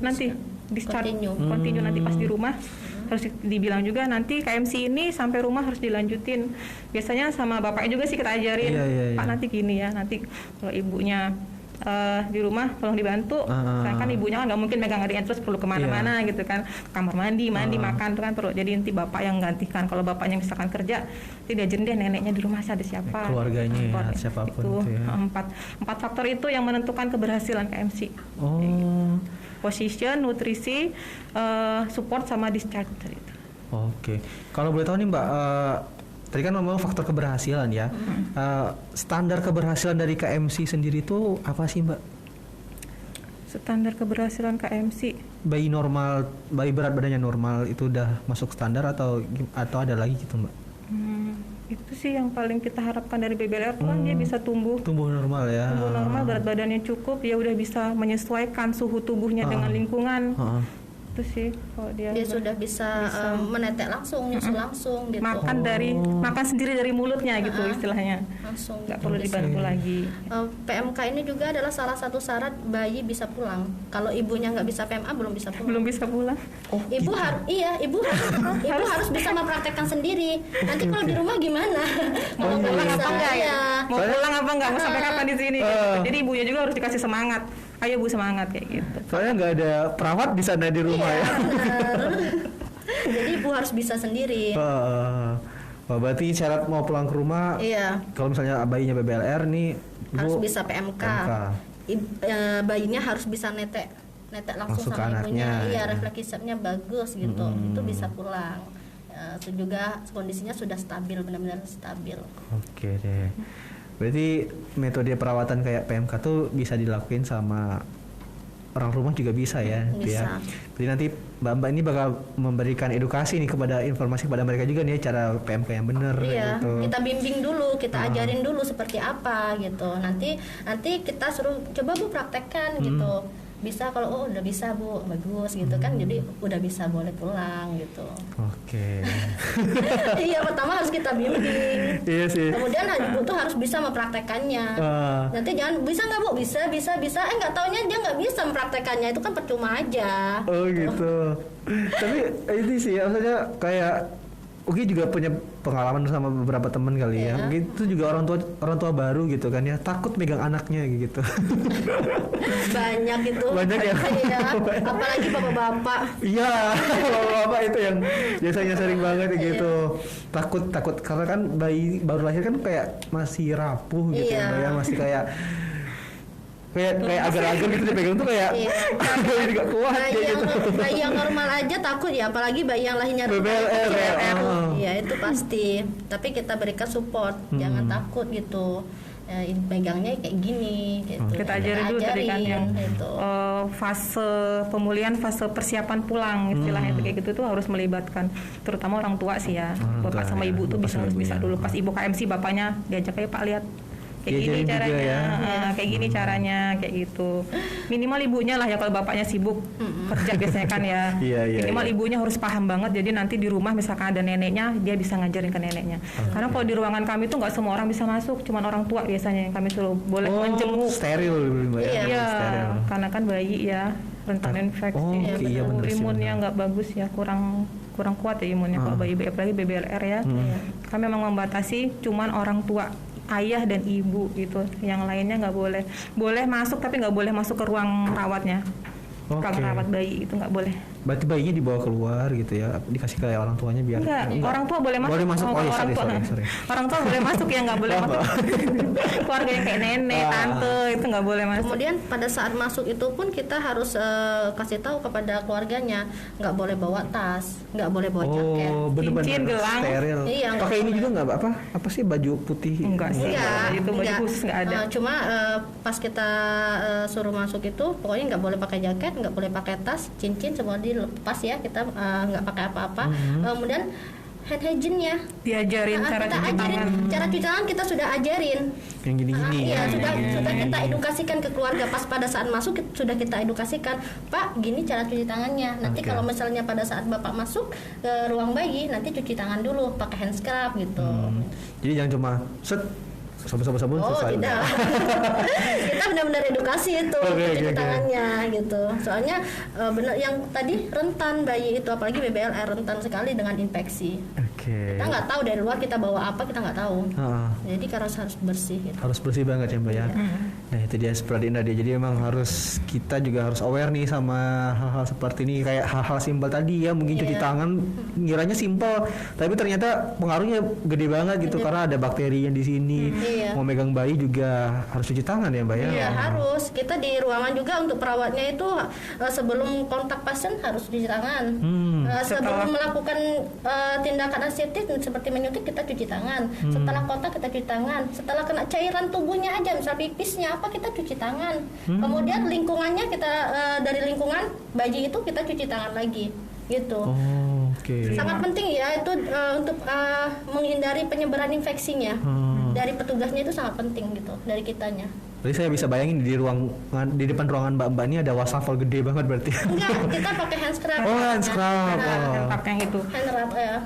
S3: nanti discharge, continue nanti pas di rumah. Harus dibilang juga nanti KMC ini sampai rumah harus dilanjutin. Biasanya sama bapaknya juga sih kita ajarin, Pak nanti gini ya, nanti kalau ibunya di rumah tolong dibantu, kan ibunya kan nggak mungkin megang adiknya terus perlu kemana-mana gitu kan, kamar mandi makan tuh kan perlu. Jadi nanti bapak yang gantikan. Kalau bapaknya misalkan kerja, tidak diajarin deh neneknya di rumah ada siapa,
S1: keluarganya ya, siapapun itu ya.
S3: Empat faktor itu yang menentukan keberhasilan KMC. Position, nutrisi, support sama discharge tadi itu.
S1: Oke. Kalau boleh tahu nih Mbak, tadi kan ngomong faktor keberhasilan ya. Standar keberhasilan dari KMC sendiri itu apa sih Mbak?
S3: Standar keberhasilan KMC.
S1: Bayi normal, bayi berat badannya normal itu udah masuk standar atau ada lagi gitu Mbak?
S3: Itu sih yang paling kita harapkan dari BBLR tuh kan dia bisa tumbuh
S1: normal ya.
S3: Tumbuh normal, berat badannya cukup, ya udah bisa menyesuaikan suhu tubuhnya dengan lingkungan. Itu sih kalau dia
S2: sudah bisa menetek langsung, nyusu langsung gitu.
S3: Makan sendiri dari mulutnya gitu istilahnya.
S2: Langsung.
S3: Nggak perlu dibantu lagi.
S2: PMK ini juga adalah salah satu syarat bayi bisa pulang. Kalau ibunya nggak bisa PMA belum bisa pulang.
S3: Belum bisa pulang.
S2: Ibu harus bisa mempraktekkan sendiri. Nanti kalau di rumah gimana?
S3: Mau pulang apa enggak ya? Mau pulang apa enggak? Mau sampai kapan di sini? Jadi ibunya juga harus dikasih semangat. Ayo Bu, semangat kayak gitu.
S1: Soalnya nggak ada perawat di sana di rumah ya.
S2: Jadi ibu harus bisa sendiri.
S1: Berarti syarat mau pulang ke rumah.
S2: Iya.
S1: Kalau misalnya bayinya BBLR nih,
S2: harus bisa PMK. Bayinya harus bisa netek langsung sama ibunya. Iya, refleksifnya bagus gitu. Itu bisa pulang. Itu juga kondisinya sudah stabil, benar-benar stabil.
S1: Oke deh. Berarti metode perawatan kayak PMK tuh bisa dilakuin sama orang rumah juga bisa ya?
S2: Bisa.
S1: Jadi nanti Mbak ini bakal memberikan edukasi nih informasi kepada mereka juga nih cara PMK yang benar.
S2: Iya,
S1: gitu.
S2: kita bimbing dulu, kita ajarin dulu seperti apa gitu. Nanti kita suruh coba Bu praktekkan gitu. Bisa kalau udah bisa Bu, bagus gitu kan, jadi udah bisa boleh pulang gitu.
S1: Oke.
S2: Iya, pertama harus kita bimbing.
S1: Iya sih.
S2: Kemudian ibu tuh harus bisa mempraktekannya. Nanti jangan bisa nggak Bu, bisa. Nggak taunya dia nggak bisa mempraktekannya, itu kan percuma aja.
S1: Oh gitu. Tapi ini sih maksudnya kayak Ugi juga punya pengalaman sama beberapa teman kali ya. Mungkin itu juga orang tua baru gitu kan ya, takut megang anaknya gitu.
S2: Banyak itu.
S1: Banyak ya.
S2: Iya. Apalagi bapak-bapak.
S1: Iya, bapak-bapak itu yang biasanya sering banget gitu. Takut karena kan bayi baru lahir kan kayak masih rapuh gitu ya, masih kayak agar-agar gitu dipegang tuh kayak jadi gak kuat kayak gitu.
S2: Bayi yang normal aja takut ya, apalagi bayi yang lahirnya
S1: BBLR ya.
S2: Iya itu pasti. Tapi kita berikan support, jangan takut gitu. Pegangnya kayak gini gitu.
S3: Kita ajarin dulu tadi kan yang gitu. Fase pemulihan, fase persiapan pulang istilahnya kayak gitu tuh harus melibatkan terutama orang tua sih ya. Bapak sama ibu tuh harus bisa dulu. Pas ibu KMC bapaknya diajak kayak Pak lihat kayak gini caranya, kayak gini caranya, kayak gitu. Minimal ibunya lah ya, kalau bapaknya sibuk kerja biasanya kan ya. Minimal ibunya harus paham banget. Jadi nanti di rumah misalkan ada neneknya, dia bisa ngajarin ke neneknya. Karena kalau di ruangan kami tuh nggak semua orang bisa masuk, cuma orang tua biasanya yang kami suruh boleh menjenguk.
S1: Steril ya.
S3: Iya, karena kan bayi ya rentan infeksi, imunnya nggak bagus ya, kurang kuat ya imunnya kalau bayi, apalagi BBLR ya. Kami memang membatasi cuman orang tua, ayah dan ibu gitu, yang lainnya nggak boleh masuk, tapi nggak boleh masuk ke ruang rawatnya. Kalau rawat bayi itu nggak boleh.
S1: Berarti bayinya dibawa keluar gitu ya, dikasih ke orang tuanya biar
S3: enggak. Orang tua boleh masuk.
S1: Boleh masuk. Sorry.
S3: Orang tua boleh masuk ya, nggak boleh masuk. Keluarga yang kayak nenek, tante itu nggak boleh masuk.
S2: Kemudian pada saat masuk itu pun kita harus kasih tahu kepada keluarganya, nggak boleh bawa tas, nggak boleh bawa jaket,
S3: cincin, gelang.
S1: Steril.
S2: Iya,
S1: pakai ini juga nggak apa sih baju putih?
S3: Enggak sih. Itu baju khusus nggak ada.
S2: Cuma pas kita suruh masuk itu pokoknya nggak boleh pakai jaket, nggak boleh pakai tas, cincin semua dilepas ya, kita nggak pakai apa-apa. Kemudian hand hygiene-nya.
S3: Diajarin cara cuci tangan.
S2: Cara cuci tangan kita sudah ajarin.
S1: Yang gini-gini.
S2: Iya, sudah kita edukasikan ke keluarga. Pas pada saat masuk sudah kita edukasikan, Pak, gini cara cuci tangannya. Nanti kalau misalnya pada saat Bapak masuk ke ruang bayi, nanti cuci tangan dulu pakai hand scrub gitu.
S1: Jadi jangan cuma set sabun selesai.
S2: Tidak. Kita benar-benar edukasi itu cuci tangannya gitu. Soalnya benar yang tadi rentan bayi itu, apalagi BBLR rentan sekali dengan infeksi. Kita nggak tahu dari luar kita bawa apa, kita nggak tahu. Jadi harus bersih. Gitu.
S1: Harus bersih banget ya Mbak ya. Nah itu dia seperti Nadia. Jadi emang kita juga harus aware nih sama hal-hal seperti ini, kayak hal-hal simpel tadi ya, mungkin cuci tangan ngiranya simpel, tapi ternyata pengaruhnya gede banget gitu karena ada bakteri yang di sini. Mau megang bayi juga harus cuci tangan ya Mbak ya.
S2: Iya harus. Kita di ruangan juga untuk perawatnya itu sebelum kontak pasien harus cuci tangan. Sebelum melakukan tindakan aseptik seperti menyuntik kita cuci tangan. Setelah kontak kita cuci tangan. Setelah kena cairan tubuhnya aja, misal pipisnya apa, kita cuci tangan. Kemudian lingkungannya kita dari lingkungan bayi itu kita cuci tangan lagi gitu. Sangat penting ya itu untuk menghindari penyebaran infeksinya. Dari petugasnya itu sangat penting gitu, dari kitanya.
S1: Jadi saya bisa bayangin di depan ruangan mbak-mbak ini ada wastafel gede banget berarti.
S2: Enggak, kita pakai hand scrub.
S1: Hand scrub.
S3: Hand scrub yang itu.
S2: Hand scrub ya.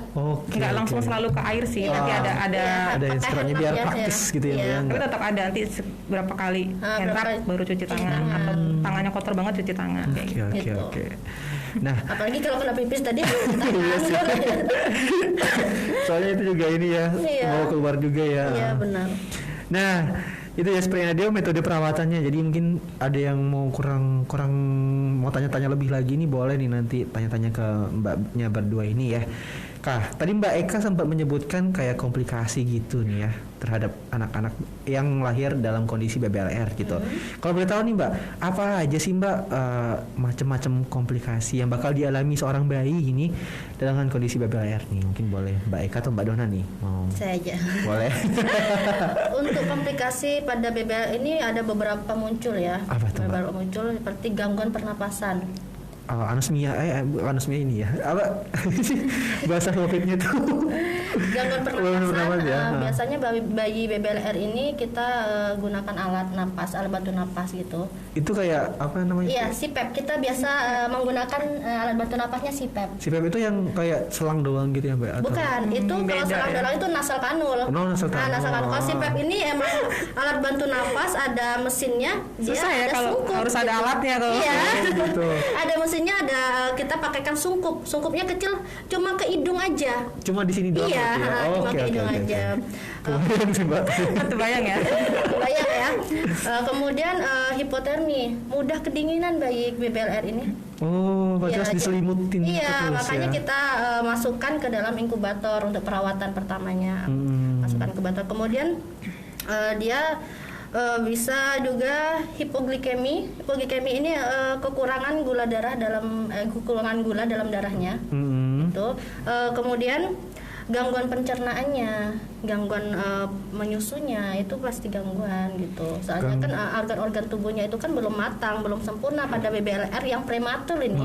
S3: Enggak langsung selalu ke air sih, tapi ada
S1: hand scrubnya biar praktis gitu ya.
S3: Tapi tetap ada nanti berapa kali hand scrub baru cuci tangan atau tangannya kotor banget cuci tangan.
S1: Oke. Nah,
S2: apalagi kalau kena pipis tadi.
S1: Soalnya itu juga ini ya, mau keluar juga ya.
S2: Iya benar.
S1: Nah, itu ya seperti Nadia metode perawatannya. Jadi mungkin ada yang mau kurang mau tanya-tanya lebih lagi nih, boleh nih nanti tanya-tanya ke mbaknya berdua ini ya. Kak, tadi Mbak Eka sempat menyebutkan kayak komplikasi gitu nih ya terhadap anak-anak yang lahir dalam kondisi BBLR gitu. Kalau boleh tahu nih Mbak, apa aja sih Mbak macam-macam komplikasi yang bakal dialami seorang bayi ini dengan kondisi BBLR nih? Mungkin boleh Mbak Eka atau Mbak Dona nih mau.
S2: Saya aja.
S1: Boleh.
S2: Untuk komplikasi pada BBLR ini ada beberapa muncul ya.
S1: Apa tuh, Mbak?
S2: Beberapa muncul seperti gangguan pernapasan.
S1: Anosmia ya apa bahasa COVID-nya tuh
S2: gangguan pernapasan biasanya bayi BBLR ini kita gunakan alat bantu napas gitu.
S1: Itu kayak apa namanya?
S2: Iya, CPAP. Kita biasa menggunakan alat bantu napasnya CPAP.
S1: CPAP itu yang kayak selang doang gitu ya Mbak? Atau?
S2: Bukan, itu kalau selang doang itu nasal kanul.
S1: Nasal kanul.
S2: Nasal kanul. Kalau CPAP ini emang alat bantu napas, ada mesinnya.
S3: Susah ya kalau harus ada alatnya kalau.
S2: Iya.
S1: Gitu.
S2: Ada mesinnya, kita pakaikan sungkupnya kecil cuma ke hidung aja.
S1: Cuma di sini doang.
S2: Iya, cuma ke hidung aja.
S1: Kebayang sih Mbak.
S3: Kebayang ya.
S2: Kebayang ya. Kemudian hipotermi, mudah kedinginan bayi BBLR ini.
S1: Berarti harus diselimutin.
S2: Iya, makanya kita masukkan ke dalam inkubator untuk perawatan pertamanya. Masukkan inkubator. Kemudian dia bisa juga hipoglikemi. Hipoglikemi ini kekurangan gula dalam darahnya. Itu. Kemudian gangguan pencernaannya, gangguan menyusunya itu pasti gangguan gitu. Soalnya kan organ-organ tubuhnya itu kan belum matang, belum sempurna pada BBLR yang prematur ini.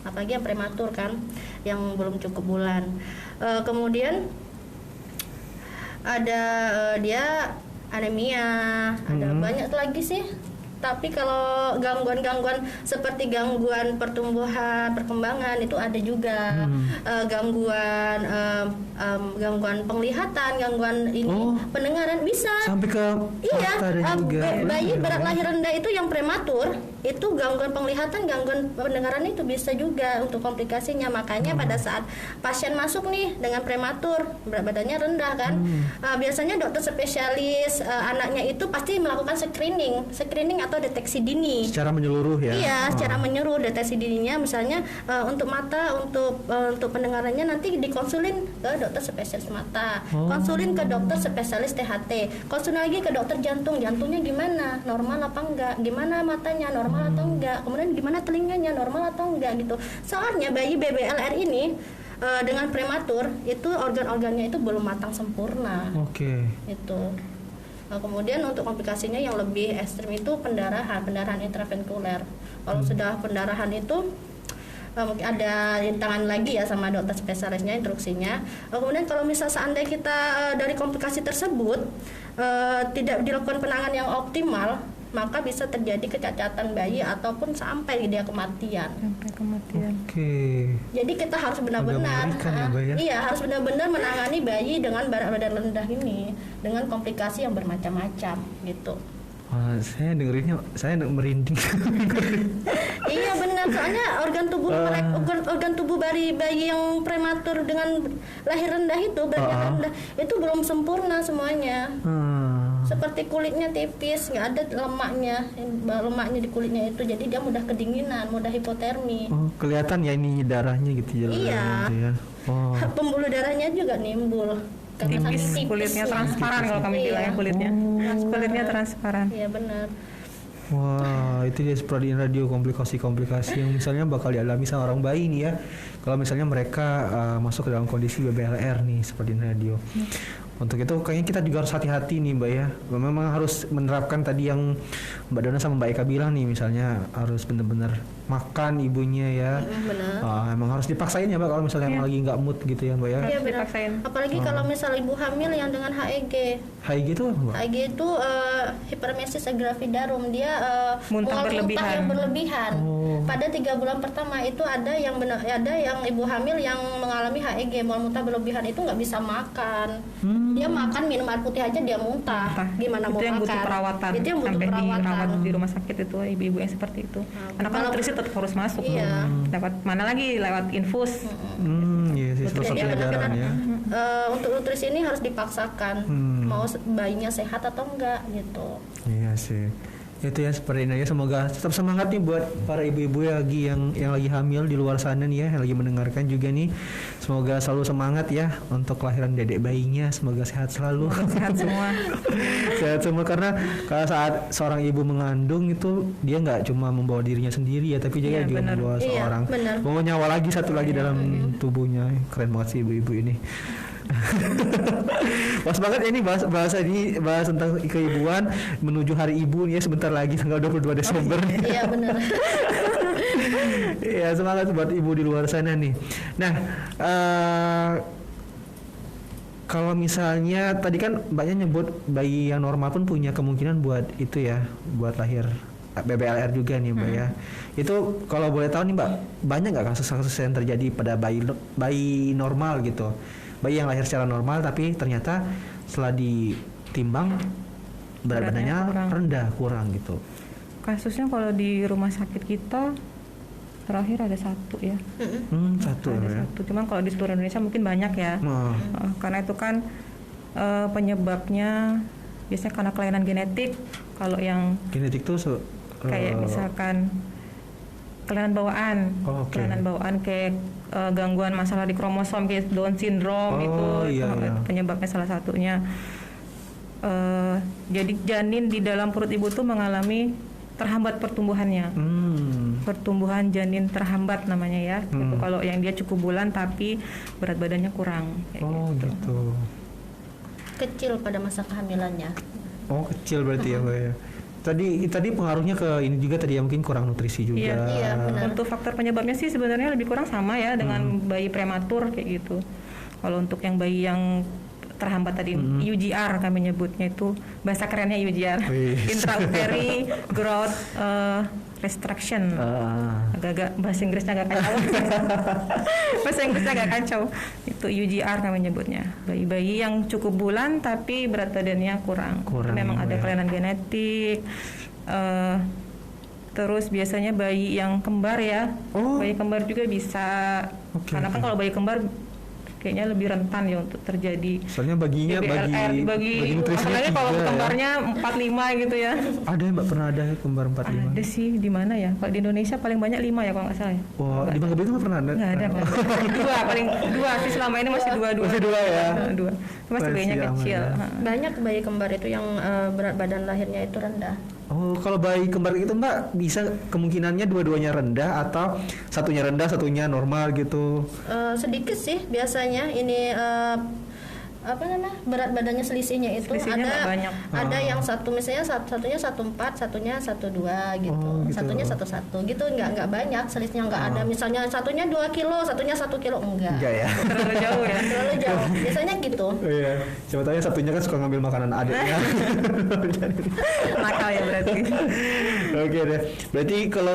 S2: Apalagi yang prematur kan, yang belum cukup bulan. Kemudian ada dia anemia, ada banyak lagi sih. Tapi kalau gangguan-gangguan seperti gangguan perkembangan itu ada juga. Gangguan penglihatan, gangguan pendengaran bisa.
S1: Sampai ke
S2: bayi berat lahir rendah itu yang prematur, itu gangguan penglihatan, gangguan pendengaran itu bisa juga untuk komplikasinya. Makanya pada saat pasien masuk nih dengan prematur, berat badannya rendah kan, biasanya dokter spesialis anaknya itu pasti melakukan screening atau deteksi dini.
S1: Secara menyeluruh ya? Iya,
S2: secara menyeluruh deteksi dininya, misalnya untuk mata, untuk pendengarannya nanti dikonsulin ke dokter spesialis mata, konsulin ke dokter spesialis THT, konsulin lagi ke dokter jantungnya gimana, normal apa enggak, gimana matanya, normal atau enggak, kemudian gimana telinganya, normal atau enggak gitu. Soalnya bayi BBLR ini dengan prematur itu organ-organnya itu belum matang sempurna. Itu. Kemudian untuk komplikasinya yang lebih ekstrim itu pendarahan intravenikuler. Kalau sudah pendarahan itu mungkin ada rintangan lagi ya sama dokter spesialisnya instruksinya. Kemudian kalau misal seandainya kita dari komplikasi tersebut tidak dilakukan penanganan yang optimal, maka bisa terjadi kecacatan bayi ataupun sampai dia kematian.
S1: Oke.
S2: Jadi kita harus benar-benar harus benar-benar menangani bayi dengan berat badan rendah ini dengan komplikasi yang bermacam-macam gitu.
S1: Wah, saya dengerinnya saya merinding.
S2: Iya benar, soalnya organ tubuh bayi yang prematur dengan lahir rendah itu rendah itu belum sempurna semuanya. Seperti kulitnya tipis, nggak ada lemaknya di kulitnya itu, jadi dia mudah kedinginan, mudah hipotermi.
S1: Oh, kelihatan ya ini darahnya gitu ya.
S2: Iya.
S1: Gitu ya. Oh.
S2: Pembuluh darahnya juga nimbul.
S3: Tipis, kulitnya transparan kalau kami bilang ya kulitnya. Kulitnya transparan.
S2: Iya benar.
S1: Wah, itu dia seperti radio komplikasi-komplikasi yang misalnya bakal dialami sama orang bayi nih ya. Kalau misalnya mereka masuk ke dalam kondisi BBLR nih seperti radio. Untuk itu kayaknya kita juga harus hati-hati nih Mbak ya. Memang harus menerapkan tadi yang Mbak Dona sama Mbak Eka bilang nih, misalnya harus benar-benar makan ibunya ya.
S2: Benar.
S1: Emang harus dipaksain ya Mbak kalau misalnya emang lagi nggak mood gitu ya Mbak ya.
S2: Iya benar. Apalagi kalau misal ibu hamil yang dengan HEG.
S1: HEG itu apa Mbak?
S2: HEG itu hiperemesis gravidarum, dia
S3: muntah
S2: berlebihan. Pada 3 bulan pertama itu ada yang ibu hamil yang mengalami HEG, muntah berlebihan itu nggak bisa makan. Dia makan minum air putih aja dia muntah. Gimana mau makan?
S3: Itu yang butuh perawatan.
S2: Itu yang butuh
S3: sampai
S2: perawatan.
S3: dirawat di rumah sakit itu ibu-ibu yang seperti itu. Karena kan nutrisi tetap harus masuk.
S2: Iya.
S3: Dapat mana lagi lewat infus.
S1: Iya sih, edaran ya.
S2: Untuk nutrisi ini harus dipaksakan. Mau bayinya sehat atau enggak gitu.
S1: Iya sih. Itu ya seperti ini ya, semoga tetap semangat nih buat para ibu-ibu yang lagi hamil di luar sana nih ya, yang lagi mendengarkan juga nih. Semoga selalu semangat ya untuk kelahiran dedek bayinya, semoga sehat selalu.
S3: Sehat semua.
S1: Sehat semua, karena kalau saat seorang ibu mengandung itu dia nggak cuma membawa dirinya sendiri ya, tapi juga membawa seorang membawa nyawa lagi satu lagi dalam tubuhnya. Keren banget sih ibu-ibu ini. Pas banget ini bahas tentang keibuan menuju hari ibu nih ya, sebentar lagi tanggal 22 Desember.
S2: Iya benar.
S1: Ya semangat buat ibu di luar sana nih. Nah, kalau misalnya tadi kan Mbaknya nyebut bayi yang normal pun punya kemungkinan buat itu ya, buat lahir BBLR juga nih Mbak ya. Itu kalau boleh tahu nih Mbak, banyak nggak kasus-kasus yang terjadi pada bayi normal gitu? Bayi yang lahir secara normal tapi ternyata setelah ditimbang berat badannya rendah, kurang gitu.
S3: Kasusnya kalau di rumah sakit kita terakhir ada 1 ya.
S1: Satu ya.
S3: Cuman kalau di seluruh Indonesia mungkin banyak ya. Karena itu kan penyebabnya biasanya karena kelainan genetik. Kalau yang
S1: genetik tuh
S3: kayak misalkan kelainan bawaan, kelainan bawaan kayak gangguan masalah di kromosom kayak Down syndrome itu penyebabnya salah satunya. Jadi janin di dalam perut ibu tuh mengalami terhambat pertumbuhannya. Pertumbuhan janin terhambat namanya ya. Itu kalau yang dia cukup bulan tapi berat badannya kurang.
S1: Gitu.
S2: Kecil pada masa kehamilannya.
S1: Kecil berarti ya Mbak ya. Tadi pengaruhnya ke ini juga tadi ya, mungkin kurang nutrisi juga.
S2: Iya benar.
S3: Untuk faktor penyebabnya sih sebenarnya lebih kurang sama ya dengan bayi prematur kayak gitu. Kalau untuk yang bayi yang terhambat tadi UGR kami nyebutnya, itu bahasa kerennya UGR. Intrauterine growth restriction. Agak-agak bahasa Inggrisnya agak kacau. Bahasa Inggrisnya agak kacau. Itu UGR kami nyebutnya. Bayi-bayi yang cukup bulan tapi berat badannya kurang. Memang ada kelainan genetik. Terus biasanya bayi yang kembar ya. Bayi kembar juga bisa. Karena kan kalau bayi kembar kayaknya lebih rentan ya untuk terjadi.
S1: Soalnya baginya bagi
S3: apalagi kalau kembarnya 45 gitu ya.
S1: Ada ya Mbak, pernah ada kembar 45?
S3: Ada sih, di mana ya? Kalau di Indonesia paling banyak 5 ya kalau nggak salah ya.
S1: Di Bangka Belitung nggak pernah ada?
S3: Nggak ada. Dua sih selama ini masih dua.
S1: Masih 2 ya?
S3: 2. Masih bayinya kecil.
S2: Banyak bayi kembar itu yang berat badan lahirnya itu rendah.
S1: Kalau bayi kembar itu Mbak bisa kemungkinannya dua-duanya rendah atau satunya rendah satunya normal gitu?
S2: Sedikit sih biasanya ini berat badannya selisihnya itu
S3: selisihnya banyak.
S2: Ada yang satu misalnya satunya 14, satunya 12 gitu. Satunya 11 gitu, nggak banyak selisihnya, nggak ada misalnya satunya 2 kilo, satunya 1 kilo, enggak
S1: ya.
S3: Terlalu jauh ya.
S2: Terlalu jauh. Biasanya gitu.
S1: Iya. Siapa tahu satunya kan suka ngambil makanan adiknya.
S3: Nakal ya berarti.
S1: Oke deh. Berarti kalau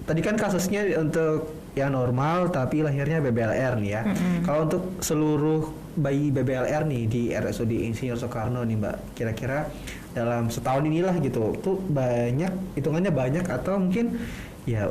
S1: tadi kan kasusnya untuk yang normal tapi lahirnya BBLR nih ya. Kalau untuk seluruh bayi BBLR nih di RSUD Insinyur Soekarno nih Mbak, kira-kira dalam setahun inilah gitu, tuh hitungannya banyak atau mungkin ya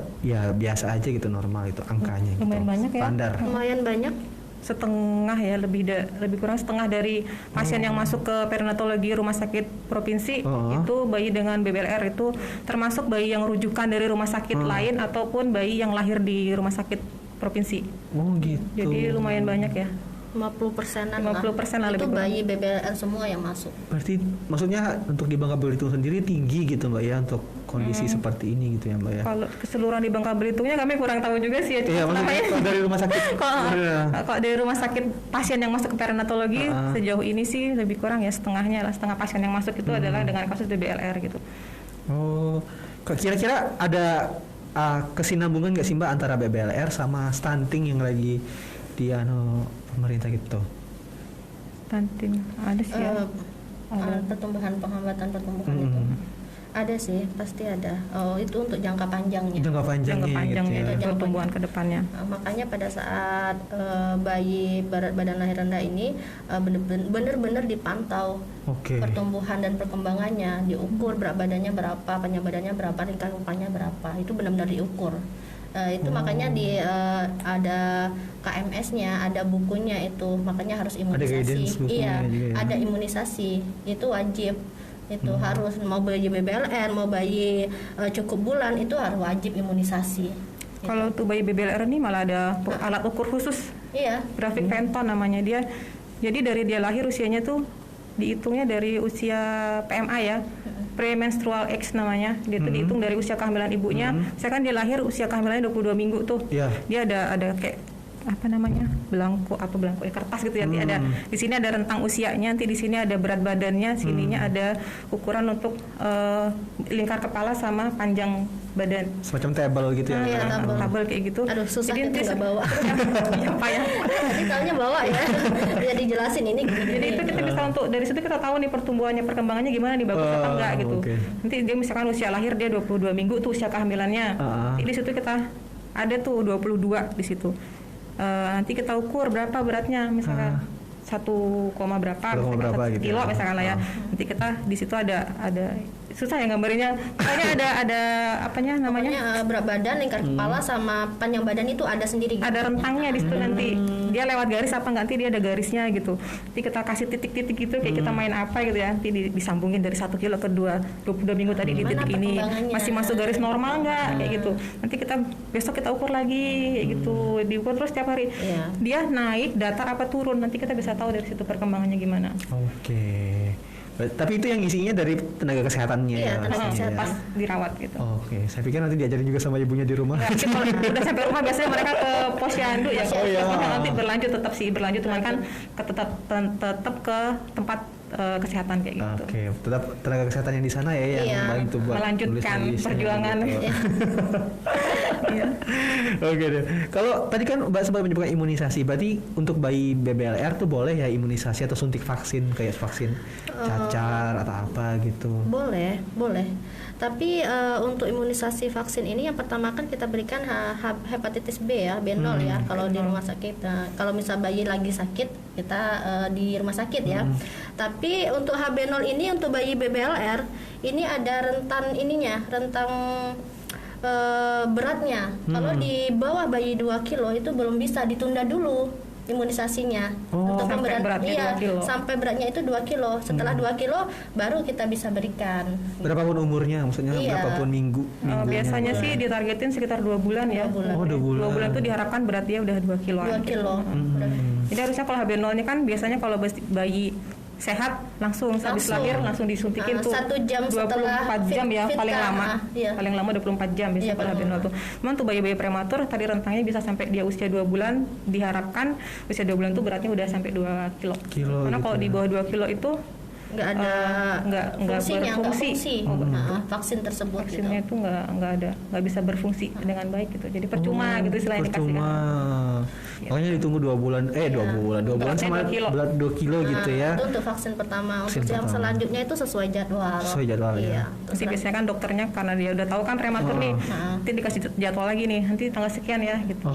S1: biasa aja gitu, normal itu angkanya gitu.
S3: Lumayan banyak ya.
S1: Standar.
S2: Lumayan banyak.
S3: Setengah ya, lebih kurang setengah dari pasien yang masuk ke perinatologi rumah sakit provinsi itu bayi dengan BBLR itu termasuk bayi yang rujukan dari rumah sakit lain ataupun bayi yang lahir di rumah sakit provinsi.
S1: Oh gitu.
S3: Jadi lumayan banyak ya.
S2: 50%-an
S3: 50% lah
S2: itu
S3: lebih
S2: bayi BBLR semua yang masuk.
S1: Berarti maksudnya untuk di Bangka Belitung sendiri tinggi gitu Mbak ya untuk kondisi seperti ini gitu ya Mbak ya.
S3: Kalau keseluruhan di Bangka Belitungnya kami kurang tahu juga sih ya.
S1: Iya, maksudnya kalau dari rumah sakit.
S3: Kalau dari rumah sakit pasien yang masuk ke perinatologi sejauh ini sih lebih kurang ya setengahnya lah, setengah pasien yang masuk itu adalah dengan kasus BBLR gitu.
S1: Oh, kira-kira ada kesinambungan nggak sih Mbak antara BBLR sama stunting yang lagi di pemerintah gitu?
S3: Stunting ada sih ya.
S2: Penghambatan pertumbuhan itu ada sih, pasti ada. Itu untuk jangka panjangnya.
S1: Jangka panjangnya
S3: gitu ya. Pertumbuhan ke depannya.
S2: Makanya pada saat bayi berat badan lahir rendah ini benar-benar dipantau pertumbuhan dan perkembangannya, diukur berat badannya berapa, panjang badannya berapa, tingkat rupanya berapa, itu benar-benar diukur. Itu makanya ada KMS-nya, ada bukunya itu, makanya harus imunisasi. Ada imunisasi, itu wajib. Itu harus, mau bayi BBLR, mau bayi cukup bulan, itu harus wajib imunisasi.
S3: Kalau untuk bayi BBLR ini malah ada alat ukur khusus.
S2: Iya.
S3: Grafik Penton namanya dia. Jadi dari dia lahir usianya tuh dihitungnya dari usia PMA ya. Premenstrual age namanya. Dia tuh dihitung dari usia kehamilan ibunya. Misalkan dia lahir usia kehamilannya 22 minggu tuh. Dia ada kayak belangko kertas gitu ya. Nanti ada di sini ada rentang usianya, nanti di sini ada berat badannya, sininya ada ukuran untuk lingkar kepala sama panjang badan.
S1: Semacam tabel gitu ya.
S3: Tabel kayak gitu.
S2: Aduh, susah
S3: jadi
S2: itu nggak bawa.
S3: Apa ya?
S2: Tadi tahunya bawa ya. Biar dijelasin ini gini.
S3: Jadi itu kita bisa dari situ kita tahu nih pertumbuhannya, perkembangannya gimana nih, bagus atau enggak gitu. Nanti dia misalkan usia lahir dia 22 minggu tuh usia kehamilannya. Di situ kita ada tuh 22 di situ. Nanti kita ukur berapa beratnya, misalkan 1, berapa, misalkan 1 kilo misalkan lah ya. Nanti kita di situ ada susah ya gambarnya. Pokoknya ada apanya namanya?
S2: Berat badan, lingkar kepala sama panjang badan itu ada sendiri. Gitu.
S3: Ada rentangnya di situ nanti. Dia lewat garis apa enggak, nanti dia ada garisnya gitu. Nanti kita kasih titik-titik gitu kayak kita main apa gitu ya. Nanti disambungin dari 1 kilo ke 22 minggu tadi di titik ini masih masuk garis normal enggak kayak gitu. Nanti besok kita ukur lagi kayak gitu. Diukur terus tiap hari. Dia naik, datar apa turun, nanti kita bisa tahu dari situ perkembangannya gimana.
S1: Tapi itu yang isinya dari tenaga kesehatannya.
S2: Iya, tenaga kesehatan
S3: pas dirawat gitu.
S1: Saya pikir nanti diajarin juga sama ibunya di rumah.
S3: Ya, kalau udah sampai rumah biasanya mereka ke posyandu ya. Nanti berlanjut cuman kan tetap ke tempat kesehatan kayak gitu.
S1: Tetap tenaga kesehatan yang di sana ya yang bantu buat
S3: melanjutkan perjuangan.
S1: Oke deh. Kalau tadi kan Mbak sempat menyebutkan imunisasi, berarti untuk bayi BBLR tuh boleh ya imunisasi atau suntik vaksin kayak vaksin cacar atau apa gitu?
S2: Boleh. Tapi untuk imunisasi vaksin ini yang pertama kan kita berikan hepatitis B ya, B0 ya kalau di rumah sakit. Kalau misal bayi lagi sakit kita di rumah sakit ya. Tapi untuk HB0 ini untuk bayi BBLR ini ada rentang beratnya. Kalau di bawah bayi 2 kilo itu belum bisa, ditunda dulu imunisasinya untuk beratnya 2 kilo. Sampai beratnya itu 2 kilo. Setelah 2 kilo baru kita bisa berikan.
S1: Berapapun umurnya, maksudnya berapapun minggu.
S3: Biasanya sih ditargetin sekitar 2 bulan ya.
S1: 2
S3: bulan tuh diharapkan beratnya udah 2 kiloan.
S2: 2 kilo.
S3: Jadi harusnya kalau HB0 nya kan biasanya kalau bayi sehat langsung habis lahir langsung disuntikin tuh
S2: 1 jam
S3: 24 jam ya paling lama.
S2: Iya.
S3: Paling lama 24 jam bisa pada hamil tuh. Memang tuh bayi-bayi prematur tadi rentangnya bisa sampai dia usia 2 bulan, diharapkan usia 2 bulan tuh beratnya udah sampai 2 kilo. Karena
S1: gitu
S3: kalau di bawah 2 kilo itu
S2: nggak ada fungsi vaksin tersebut.
S3: Vaksinnya itu nggak bisa berfungsi dengan baik gitu. Jadi percuma gitu istilahnya dikasih.
S1: Makanya ditunggu 2 bulan 2 bulan sama berat 2 kilo gitu ya.
S2: Itu untuk vaksin pertama. Untuk yang selanjutnya itu sesuai jadwal.
S1: Ya.
S3: Terus biasanya kan dokternya karena dia udah tahu kan prematur nih, nanti dikasih jadwal lagi nih, nanti tanggal sekian ya gitu.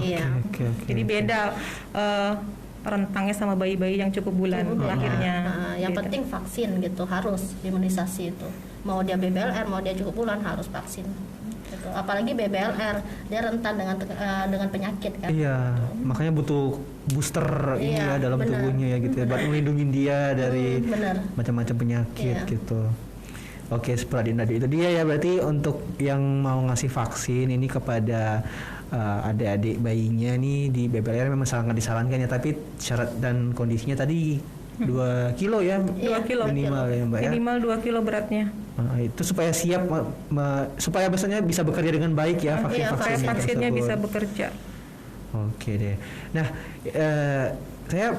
S3: Jadi beda rentangnya sama bayi-bayi yang cukup bulan lahirnya.
S2: Yang penting vaksin gitu, harus imunisasi itu. Mau dia BBLR, mau dia cukup bulan harus vaksin. Gitu. Apalagi BBLR dia rentan dengan penyakit kan.
S1: Iya, makanya butuh booster ini ya dalam tubuhnya ya gitu ya, buat melindungi dia dari macam-macam penyakit gitu. Oke, seperti tadi itu dia ya, berarti untuk yang mau ngasih vaksin ini kepada adik-adik bayinya nih di BBLR memang sangat disarankan ya, tapi syarat dan kondisinya tadi 2 kilo ya,
S3: 2 kilo
S1: minimal ya Mbak ya.
S3: Minimal 2 kilo beratnya.
S1: Itu supaya siap supaya biasanya bisa bekerja dengan baik ya
S3: vaksinnya bisa bekerja.
S1: Oke deh. Nah, saya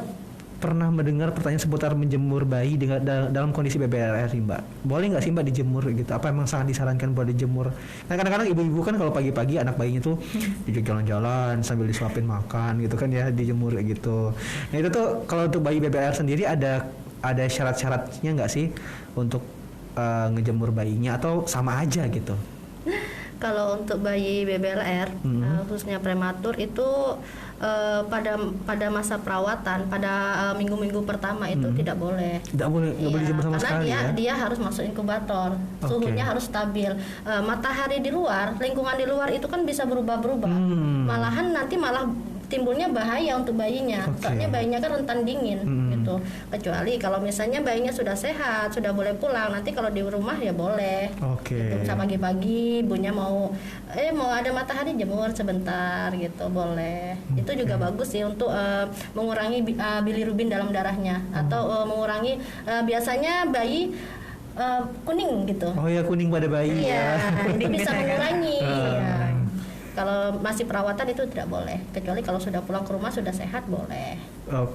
S1: pernah mendengar pertanyaan seputar menjemur bayi dalam kondisi BBLR sih Mbak. Boleh nggak sih Mbak dijemur gitu? Apa emang sangat disarankan buat dijemur? Nah, kadang-kadang ibu-ibu kan kalau pagi-pagi anak bayinya tuh jalan-jalan sambil disuapin makan gitu kan ya, dijemur gitu. Nah itu tuh kalau untuk bayi BBLR sendiri ada syarat-syaratnya nggak sih untuk ngejemur bayinya atau sama aja gitu?
S2: Kalau untuk bayi BBLR khususnya prematur itu pada masa perawatan pada minggu-minggu pertama itu tidak boleh
S1: dijemur sama sekali
S2: karena dia harus masuk inkubator. Suhunya harus stabil. Matahari di luar, lingkungan di luar itu kan bisa berubah-berubah. Malahan nanti malah timbulnya bahaya untuk bayinya. Soalnya bayinya kan rentan dingin gitu. Kecuali kalau misalnya bayinya sudah sehat, sudah boleh pulang. Nanti kalau di rumah ya boleh. Gitu. Sama pagi-pagi ibunya mau ada matahari jemur sebentar gitu, boleh. Itu juga bagus sih untuk mengurangi bilirubin dalam darahnya atau mengurangi biasanya bayi kuning gitu.
S1: Oh ya, kuning pada bayi ya.
S2: Ini bisa mengurangi. Kalau masih perawatan itu tidak boleh, kecuali kalau sudah pulang ke rumah sudah sehat boleh.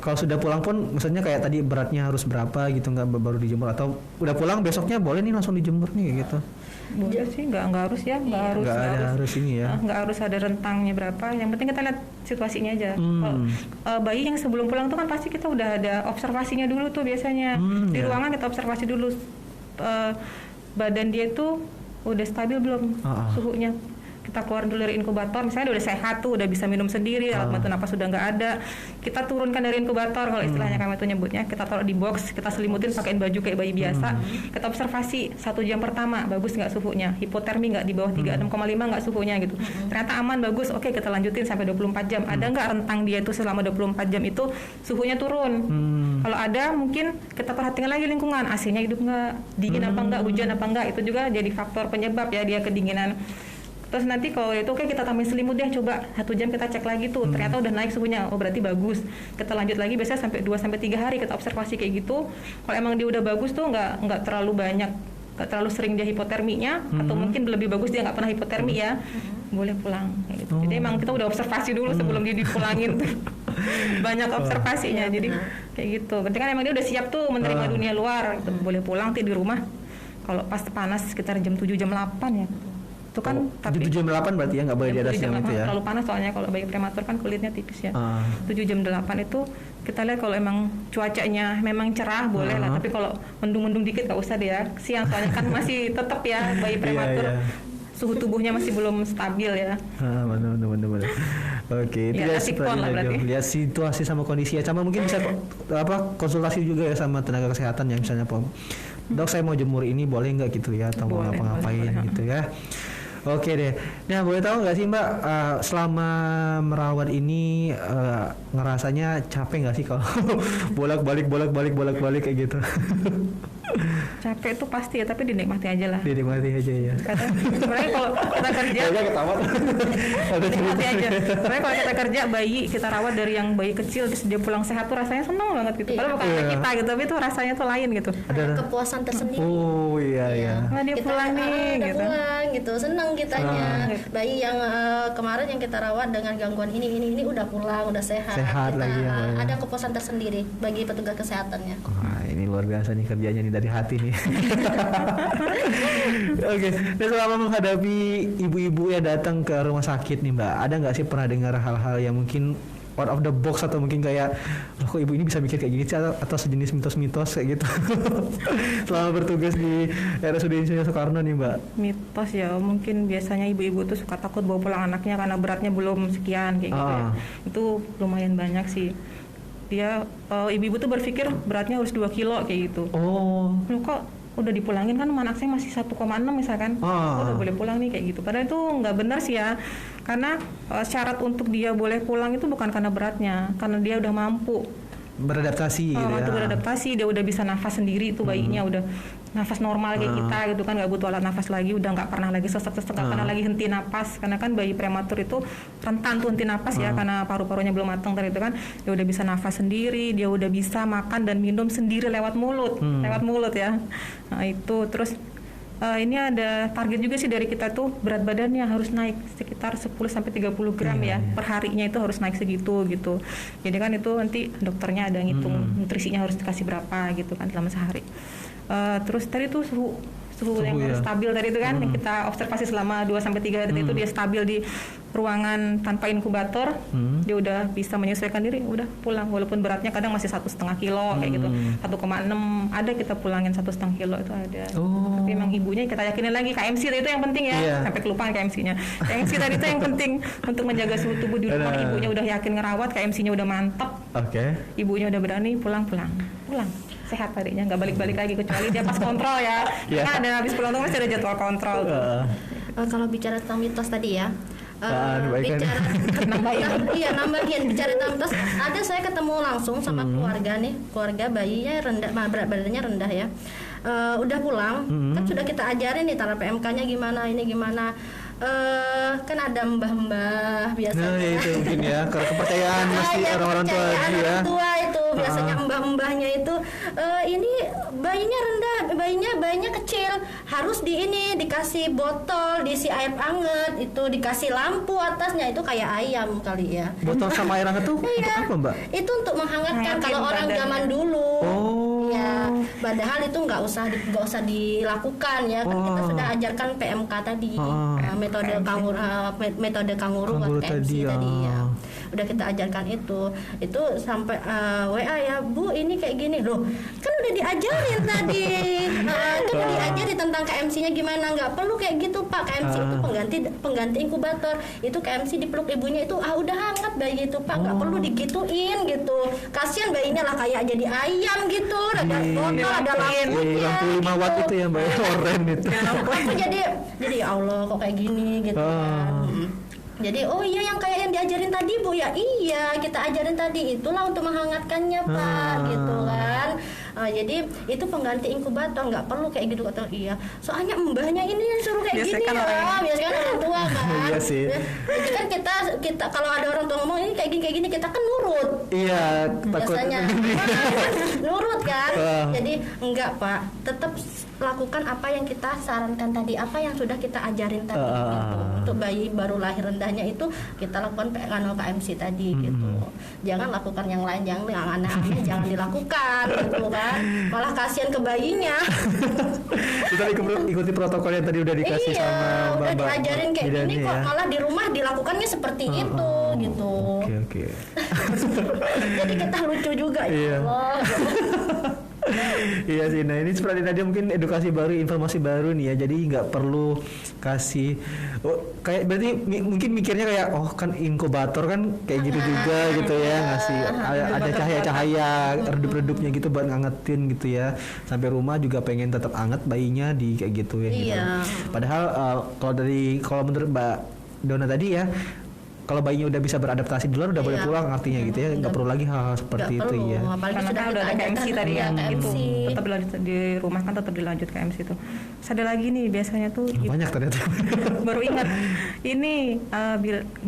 S1: Kalau sudah pulang pun maksudnya kayak tadi beratnya harus berapa gitu, nggak baru dijemur, atau udah pulang besoknya boleh nih langsung dijemur nih gitu?
S3: Boleh sih, nggak harus ya, nggak harus ini ya, nggak harus ada rentangnya berapa. Yang penting kita lihat situasinya aja. Bayi yang sebelum pulang tuh kan pasti kita udah ada observasinya dulu tuh biasanya di ruangan kita observasi dulu badan dia tuh udah stabil belum suhunya. Kita keluar dulu dari inkubator, misalnya udah sehat tuh, udah bisa minum sendiri, alat bantu napas sudah nggak ada, kita turunkan dari inkubator kalau istilahnya kami tuh nyebutnya, kita taruh di box, kita selimutin pakein baju kayak bayi biasa, kita observasi 1 jam pertama bagus nggak suhunya, hipotermi nggak di bawah 36,5 nggak suhunya gitu, ternyata aman bagus, oke kita lanjutin sampai 24 jam, ada nggak rentang dia itu selama 24 jam itu suhunya turun, kalau ada mungkin kita perhatikan lagi lingkungan, AC-nya hidup nggak, dingin apa nggak, hujan apa nggak, itu juga jadi faktor penyebab ya dia kedinginan. Terus nanti kalau itu oke kita tambahin selimut deh, coba 1 jam kita cek lagi tuh, ternyata udah naik suhunya, oh berarti bagus. Kita lanjut lagi biasanya sampai 2-3 hari kita observasi kayak gitu. Kalau emang dia udah bagus tuh nggak terlalu banyak, nggak terlalu sering dia hipoterminya, atau mungkin lebih bagus dia nggak pernah hipotermi ya, boleh pulang kayak gitu. Jadi emang kita udah observasi dulu sebelum dia dipulangin tuh. Banyak observasinya, jadi kayak gitu. Berarti kan emang dia udah siap tuh menerima dunia luar, gitu. Boleh pulang di rumah. Kalau pas panas sekitar jam 7 jam 8 ya. Itu kan
S1: tapi 7 jam 8 berarti ya nggak boleh di atas jam itu ya.
S3: Terlalu panas soalnya kalau bayi prematur kan kulitnya tipis ya. 7 jam 8 itu kita lihat kalau emang cuacanya memang cerah boleh lah, tapi kalau mendung-mendung dikit nggak usah deh ya. Siang soalnya kan masih tetap ya bayi prematur. Suhu tubuhnya masih belum stabil ya.
S1: Benar. Oke, itu ya lihat situasi sama kondisi ya. Sama mungkin bisa konsultasi juga ya sama tenaga kesehatan yang misalnya dok saya mau jemur ini boleh nggak gitu ya, atau mau ngapa-ngapain gitu ya. Oke deh. Nah, boleh tahu nggak sih Mbak, selama merawat ini ngerasanya capek nggak sih kalau bolak-balik kayak gitu?
S3: Capek tuh pasti ya, tapi dinikmati aja lah.
S1: Dinikmati aja ya.
S3: Sebenarnya kalau kita kerja, dinikmati aja. Sebenarnya kalau kita kerja bayi, kita rawat dari yang bayi kecil terus dia pulang sehat tuh rasanya seneng banget gitu. Padahal bukan kita gitu, tapi itu rasanya tuh lain gitu.
S2: Ada kepuasan tersendiri.
S1: Oh iya.
S3: Nah, dia
S2: kita,
S3: pulang nih gitu.
S2: Pulang gitu, seneng kitanya. Bayi yang kemarin yang kita rawat dengan gangguan ini udah pulang, udah sehat.
S1: Sehat
S2: kita,
S1: lagi ya.
S2: ada kepuasan tersendiri bagi petugas kesehatannya.
S1: Wah, ini luar biasa nih kerjanya nih, dari hati nih. Oke, dan selama menghadapi ibu-ibu yang datang ke rumah sakit nih Mbak, ada nggak sih pernah dengar hal-hal yang mungkin out of the box atau mungkin kayak loh kok ibu ini bisa mikir kayak gini sih, atau sejenis mitos-mitos kayak gitu selama bertugas di RSUD Insinyur Soekarno nih Mbak?
S3: Mitos ya, mungkin biasanya ibu-ibu tuh suka takut bawa pulang anaknya karena beratnya belum sekian kayak gitu ya. Itu lumayan banyak sih. Dia ibu-ibu tuh berpikir beratnya harus 2 kilo kayak gitu. Loh kok udah dipulangin kan anak saya masih 1,6 misalkan, udah boleh pulang nih kayak gitu. Padahal itu nggak benar sih ya, karena syarat untuk dia boleh pulang itu bukan karena beratnya, karena dia udah mampu
S1: beradaptasi gitu ya.
S3: Beradaptasi, dia udah bisa nafas sendiri itu bayinya, udah nafas normal kayak kita gitu kan, nggak butuh alat nafas lagi, udah nggak pernah lagi sesek-sesek, nggak pernah lagi henti napas, karena kan bayi prematur itu rentan tuh henti napas ya, karena paru-parunya belum matang tadi itu kan. Dia udah bisa nafas sendiri, dia udah bisa makan dan minum sendiri lewat mulut ya. Nah itu terus ini ada target juga sih dari kita tuh, berat badannya harus naik sekitar 10-30 gram ya. Per harinya itu harus naik segitu gitu. Jadi kan itu nanti dokternya ada ngitung nutrisinya harus dikasih berapa gitu kan selama sehari. Terus tadi tuh suhu yang harus stabil tadi itu kan, yang kita observasi selama 2-3 hari itu dia stabil di ruangan tanpa inkubator, dia udah bisa menyesuaikan diri, udah pulang walaupun beratnya kadang masih 1,5 kilo kayak gitu, 1,6 ada kita pulangin 1,5 kilo itu ada. Tapi emang ibunya kita yakinin lagi KMC itu yang penting ya, sampai kelupaan KMC-nya. KMC tadi itu yang penting untuk menjaga suhu tubuh di rumah. Ibunya udah yakin ngerawat, KMC-nya udah mantap, ibunya udah berani pulang sehat tadinya, nggak balik-balik lagi kecuali dia pas kontrol ya. Kan ada habis pulang tuh masih ada jadwal kontrol.
S2: Kalau bicara tentang mitos tadi ya, nambahin bicara tentang mitos, ada saya ketemu langsung sama keluarga bayinya rendah, berat badannya rendah ya, udah pulang kan sudah kita ajarin nih cara PMK-nya gimana, ini gimana. Kan ada mbah-mbah biasanya.
S1: Nah itu mungkin ya, karena kepercayaan masih orang-orang tua ya.
S2: Tua itu biasanya mbah-mbahnya itu ini bayinya kecil, harus dikasih botol, diisi air anget, itu dikasih lampu atasnya, itu kayak ayam kali ya.
S1: Botol sama air anget tuh untuk apa Mbak?
S2: Itu untuk menghangatkan kalau orang zaman dulu. Ya, padahal itu nggak usah dilakukan ya, kan kita sudah ajarkan PMK tadi, metode kanguru KMC tadi ya. Udah kita ajarkan itu sampai WA ya, Bu ini kayak gini loh, kan udah diajarin tadi, kan udah diajarin tentang KMC-nya gimana, nggak perlu kayak gitu Pak. KMC itu pengganti inkubator, itu KMC dipeluk ibunya itu udah hangat bayi itu Pak, nggak perlu digituin gitu, kasihan bayinya lah kayak jadi ayam gitu, ada botol, ada lampunya,
S1: 5 watt itu ya Mbak, oren itu.
S2: Aku jadi ya Allah kok kayak gini gitu kan. Jadi yang kayak yang diajarin tadi Bu ya, iya kita ajarin tadi, itulah untuk menghangatkannya Pak gitu kan. Jadi itu pengganti inkubator, nggak perlu kayak gitu kata soalnya mbahnya ini yang suruh kayak gini ya, biasanya orang tua kan.
S1: Iya sih.
S2: Jadi kan kita kalau ada orang tua ngomong ini kayak gini kita kan nurut.
S1: Iya,
S2: biasanya nurut kan. Jadi enggak Pak, tetap lakukan apa yang kita sarankan tadi, apa yang sudah kita ajarin tadi gitu. Untuk bayi baru lahir rendahnya itu kita lakukan KMC tadi gitu. Jangan lakukan yang lain, yang aneh-aneh jangan dilakukan gitu kan. Malah kasihan ke bayinya.
S1: Kita ikuti protokol yang tadi udah dikasih sama Mbak.
S2: Udah diajarin kayak gini kok malah di rumah dilakukannya seperti itu gitu.
S1: Oke.
S2: Jadi kita lucu juga ya Allah.
S1: Iya sih, nah ini seperti tadi mungkin edukasi baru, informasi baru nih ya, jadi nggak perlu kasih kayak berarti mungkin mikirnya kayak kan inkubator kan kayak gitu juga gitu ya, ngasih ada cahaya-cahaya redup-redupnya gitu buat ngangetin gitu ya, sampai rumah juga pengen tetap anget bayinya di kayak gitu ya. Gitu. Padahal kalau menurut Mbak Dona tadi ya, kalau bayinya udah bisa beradaptasi duluan udah boleh pulang artinya gitu ya, nggak perlu lagi hal seperti itu ya.
S3: Karena kan udah ada KMC tadi ya, itu tetap dilanjut di rumah kan, tetap dilanjut KMC itu. Terus ada lagi nih biasanya tuh
S1: banyak ternyata.
S3: Baru ingat ini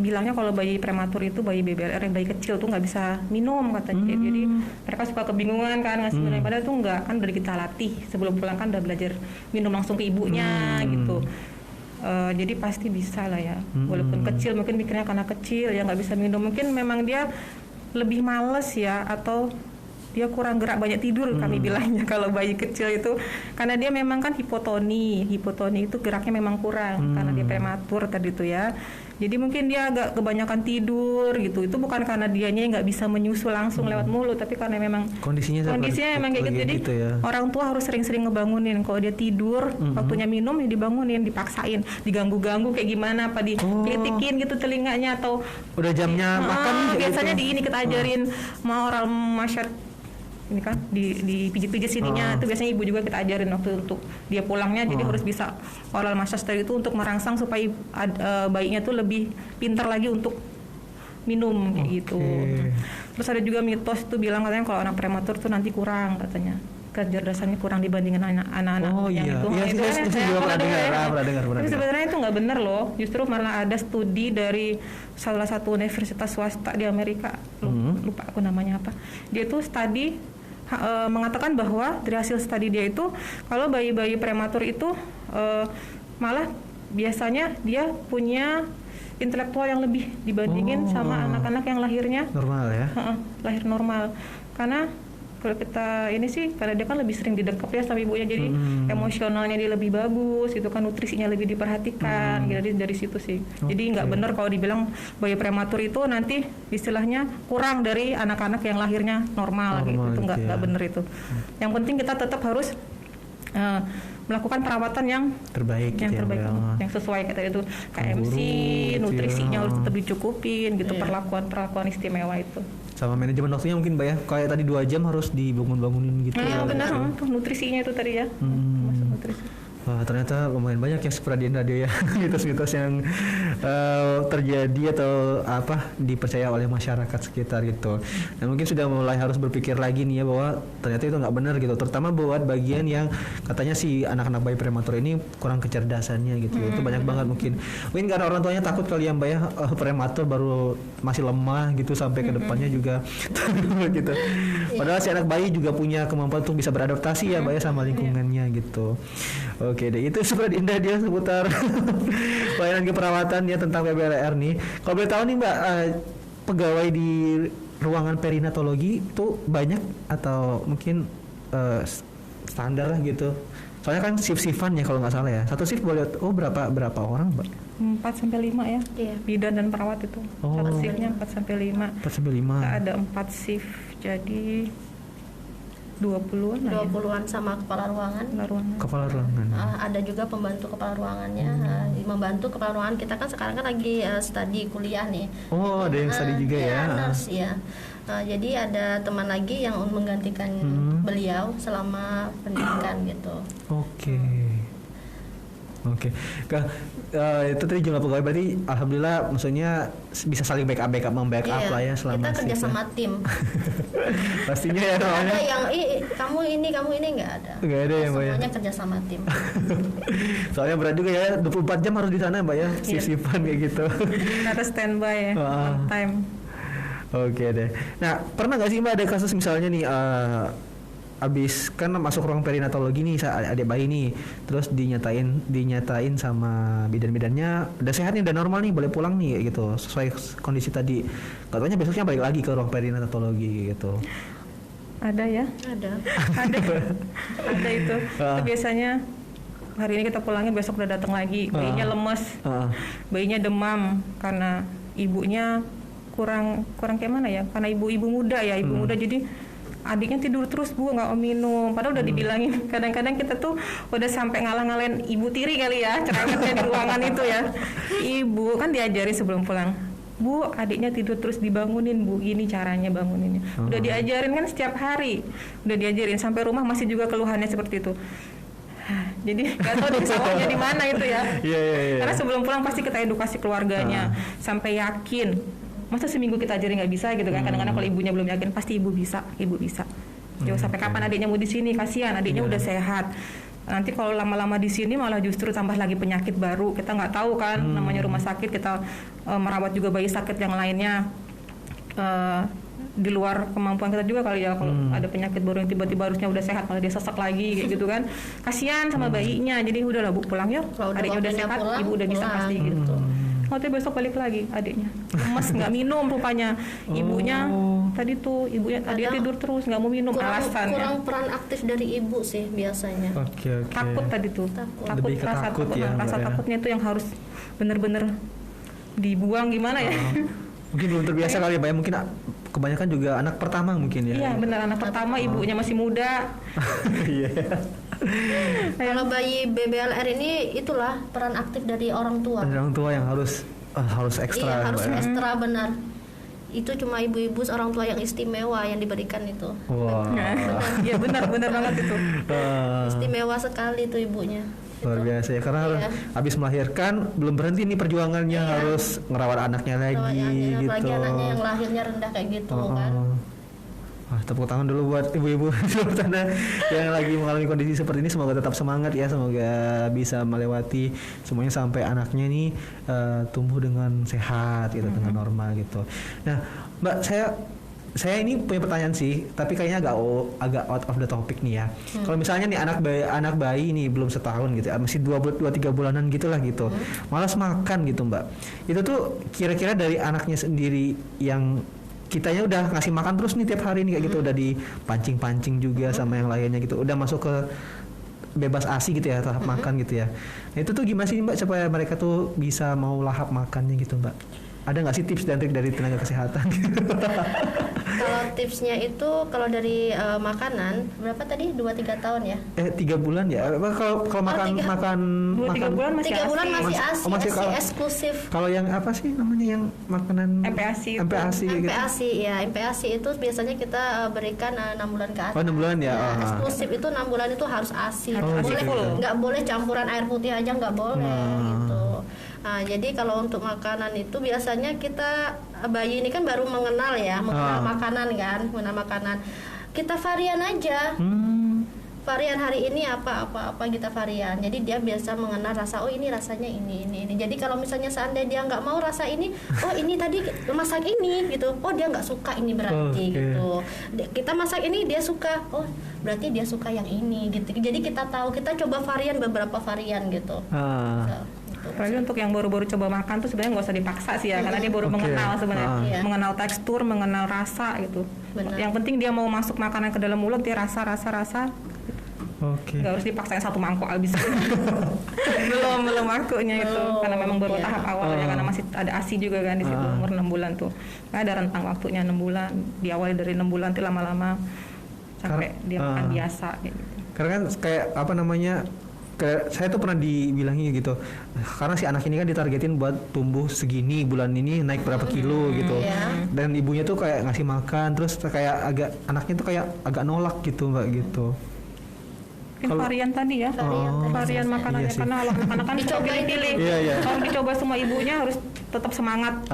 S3: bilangnya kalau bayi prematur itu, bayi BBLR yang bayi kecil tuh nggak bisa minum katanya. Jadi mereka suka kebingungan kan ngasih minum, padahal tuh nggak, kan udah kita latih sebelum pulang kan udah belajar minum langsung ke ibunya gitu. Jadi pasti bisa lah ya, walaupun kecil, mungkin mikirnya karena kecil ya nggak bisa minum, mungkin memang dia lebih males ya, atau dia kurang gerak, banyak tidur kami bilangnya kalau bayi kecil itu, karena dia memang kan hipotoni itu geraknya memang kurang karena dia prematur tadi itu ya. Jadi mungkin dia agak kebanyakan tidur gitu. Itu bukan karena dianya nggak bisa menyusu langsung lewat mulut, tapi karena memang kondisinya memang kayak gitu. Jadi gitu ya. Orang tua harus sering-sering ngebangunin. Kalau dia tidur, waktunya minum ya dibangunin, dipaksain, diganggu-ganggu kayak gimana, apa dikelitikin gitu telinganya, atau
S1: udah jamnya makan.
S3: Biasanya gitu. Kita ajarin mau oral masyarakat ini kan dipijit-pijit sininya, itu biasanya ibu juga kita ajarin waktu untuk dia pulangnya. Jadi harus bisa oral massage tadi itu untuk merangsang supaya bayinya tuh lebih pintar lagi untuk minum kayak gitu. Terus ada juga mitos tuh bilang katanya kalau anak prematur tuh nanti kurang, katanya kecerdasannya kurang dibandingkan anak-anak yang itu. Itu juga pernah dengar. Tapi sebenarnya itu nggak benar loh. Justru malah ada studi dari salah satu universitas swasta di Amerika, lupa aku namanya apa. Dia tuh studi mengatakan bahwa dari hasil studi dia itu kalau bayi-bayi prematur itu malah biasanya dia punya intelektual yang lebih dibandingin sama anak-anak yang lahirnya
S1: normal ya.
S3: Lahir normal. Karena kalau kita ini sih karena dia kan lebih sering didekap ya sama ibunya, jadi emosionalnya dia lebih bagus gitu kan, nutrisinya lebih diperhatikan gitu, dari situ sih. Jadi nggak benar kalau dibilang bayi prematur itu nanti istilahnya kurang dari anak-anak yang lahirnya normal gitu. Itu nggak benar itu. Yang penting kita tetap harus melakukan perawatan yang terbaik, yang sesuai kayak tadi itu, KMC, nutrisinya harus tetap dicukupin gitu, perlakuan istimewa itu.
S1: Sama manajemen waktunya mungkin Mbak ya, kayak tadi 2 jam harus dibangun-bangunin gitu.
S3: Benar, tuh nutrisinya itu tadi ya. Masuk nutrisi.
S1: Wah, ternyata lumayan banyak ya Seperadian Radio ya, mitos-mitos yang terjadi atau dipercaya oleh masyarakat sekitar gitu. Dan mungkin sudah mulai harus berpikir lagi nih ya bahwa ternyata itu nggak benar gitu, terutama buat bagian yang katanya si anak-anak bayi prematur ini kurang kecerdasannya gitu. Itu banyak banget mungkin karena orang tuanya takut kali ya Mbak ya, prematur baru masih lemah gitu, sampai ke depannya juga gitu. Padahal si anak bayi juga punya kemampuan untuk bisa beradaptasi ya Mbak ya sama lingkungannya gitu. Oke deh, itu seperti indah dia seputar pelayanan keperawatan ya tentang BBLR nih. Kalau boleh tahu nih Mbak, pegawai di ruangan perinatologi itu banyak atau mungkin standar lah gitu? Soalnya kan shift-shiftan ya kalau nggak salah ya. Satu shift boleh berapa orang Mbak?
S3: 4-5 ya. Iya. Bidan dan perawat itu. Satu shiftnya 4-5.
S1: 4-5.
S3: Ada 4 shift, jadi 20-an
S2: sama kepala ruangan.
S1: Kepala ruangan.
S2: Ada juga pembantu kepala ruangannya, membantu kepala ruangan kita kan sekarang kan lagi studi kuliah nih. Ada yang studi juga ya. Nurse ya. Jadi ada teman lagi yang menggantikan beliau selama pendidikan gitu.
S1: Oke. Itu tadi jumlah pegawai berarti alhamdulillah, maksudnya bisa saling backup lah ya selama
S2: kita kerja sama tim.
S1: Pastinya ya namanya.
S2: Ada yang kamu ini nggak ada.
S1: Nggak ada ya Mbak ya.
S2: Semuanya kerja sama tim.
S1: Soalnya berat juga ya, 24 jam harus di sana Mbak ya, sip-sipan kayak gitu.
S3: Harus standby ya, on time.
S1: Oke deh. Nah, pernah nggak sih Mbak ada kasus misalnya nih abis kan masuk ruang perinatologi nih adik bayi nih, terus dinyatain sama bidan-bidannya udah sehat nih, udah normal nih, boleh pulang nih gitu sesuai kondisi tadi, katanya besoknya balik lagi ke ruang perinatologi gitu.
S3: Ada ya? Ada itu. Itu biasanya hari ini kita pulangin, besok udah datang lagi, bayinya lemes, bayinya demam karena ibunya kurang kayak mana ya, karena ibu muda ya, muda, jadi adiknya tidur terus Bu, nggak mau minum, padahal udah dibilangin. Kadang-kadang kita tuh udah sampai ngalah-ngalahin ibu tiri kali ya, cerewetnya di ruangan itu ya. Ibu kan diajari sebelum pulang, Bu, adiknya tidur terus, dibangunin Bu, gini caranya banguninnya. Udah diajarin kan setiap hari, udah diajarin sampai rumah masih juga keluhannya seperti itu. Jadi nggak tahu di sawahnya di mana itu ya.
S1: Iya.
S3: Karena sebelum pulang pasti kita edukasi keluarganya sampai yakin. Masa seminggu kita ajarin nggak bisa gitu kan? Kadang-kadang kalau ibunya belum yakin pasti ibu bisa. Jauh sampai kapan adiknya mau di sini? Kasihan adiknya udah sehat. Nanti kalau lama-lama di sini malah justru tambah lagi penyakit baru. Kita nggak tahu kan, namanya rumah sakit, kita merawat juga bayi sakit yang lainnya di luar kemampuan kita juga kali ya. Kalau ada penyakit baru yang tiba-tiba harusnya udah sehat malah dia sesak lagi kayak gitu kan. Kasihan sama bayinya. Jadi udahlah Bu, pulang yuk. Adiknya udah sehat, pulang, ibu udah bisa pasti gitu. Waktu besok balik lagi adiknya, lemes nggak minum rupanya. Ibunya tadi dia tidur terus nggak mau minum, alasannya
S2: kurang peran aktif dari ibu sih biasanya.
S3: Takut tadi tuh, takut rasa takutnya itu yang harus bener-bener dibuang gimana ya.
S1: Mungkin belum terbiasa kali ya Mbak ya, mungkin kebanyakan juga anak pertama mungkin ya.
S3: Iya benar, anak pertama ibunya masih muda.
S1: Iya.
S2: Kalau bayi BBLR ini itulah peran aktif dari orang tua.
S1: Orang tua yang harus ekstra.
S2: Iya, harus ekstra benar. Itu cuma ibu-ibu orang tua yang istimewa yang diberikan itu.
S1: Wah.
S3: Iya benar banget itu.
S2: Istimewa sekali tuh ibunya.
S1: Luar biasa ya, karena habis melahirkan belum berhenti nih perjuangannya, harus ngerawat anaknya lagi gitu.
S2: Apalagi anaknya yang lahirnya rendah kayak gitu kan.
S1: Tepuk tangan dulu buat ibu-ibu di luar sana yang lagi mengalami kondisi seperti ini. Semoga tetap semangat ya, semoga bisa melewati semuanya sampai anaknya nih tumbuh dengan sehat gitu, dengan normal gitu. Nah Mbak, saya ini punya pertanyaan sih, tapi kayaknya agak out of the topic nih ya. Kalau misalnya nih anak bayi nih belum setahun gitu, masih 2-3 bulanan gitulah gitu, malas makan gitu Mbak. Itu tuh kira-kira dari anaknya sendiri yang kitanya udah ngasih makan terus nih tiap hari nih kayak gitu, udah dipancing-pancing juga sama yang lainnya gitu, udah masuk ke bebas ASI gitu ya, tahap makan gitu ya. Nah, itu tuh gimana sih Mbak supaya mereka tuh bisa mau lahap makannya gitu Mbak? Ada nggak sih tips dan trik dari tenaga kesehatan?
S2: Kalau tipsnya itu kalau dari makanan berapa tadi 2-3 tahun ya?
S1: 3 bulan ya. Kalau makan
S3: 2-3 bulan masih
S2: 3 bulan masih ASI,
S1: masih
S2: eksklusif.
S1: Kalau yang apa sih namanya yang makanan
S3: MPASI
S2: ya, MPASI itu biasanya kita berikan 6 bulan ke atas.
S1: 6 bulan ya.
S2: Eksklusif itu 6 bulan itu harus ASI. Nggak boleh campuran air putih aja, nggak boleh gitu. Nah, jadi kalau untuk makanan itu biasanya kita bayi ini kan baru mengenal makanan kan, mengenal makanan. Kita varian aja. Varian hari ini apa kita varian. Jadi dia biasa mengenal rasa, ini rasanya ini. Jadi kalau misalnya seandainya dia nggak mau rasa ini, ini tadi masak ini gitu. Dia nggak suka ini berarti gitu. Kita masak ini dia suka. Berarti dia suka yang ini gitu. Jadi kita tahu, kita coba beberapa varian gitu.
S3: Apalagi untuk yang baru-baru coba makan tuh sebenarnya nggak usah dipaksa sih ya, karena dia baru mengenal sebenarnya, mengenal tekstur, mengenal rasa gitu. Benar. Yang penting dia mau masuk makanan ke dalam mulut, dia rasa. Nggak harus dipaksain satu mangkok habis. belum waktunya itu, karena memang baru tahap awalnya, karena masih ada ASI juga kan di situ, umur 6 bulan tuh. Nah, ada rentang waktunya 6 bulan, diawali dari 6 bulan tuh lama-lama sampai dia makan biasa gitu.
S1: Karena kan kayak apa namanya, saya tuh pernah dibilangin gitu, karena si anak ini kan ditargetin buat tumbuh segini, bulan ini naik berapa kilo gitu, dan ibunya tuh kayak ngasih makan, terus kayak anaknya tuh kayak agak nolak gitu Mbak gitu.
S3: Varian tadi ya, varian makanannya, karena anak-anak kan dicoba pilih. Kalau dicoba semua ibunya harus tetap semangat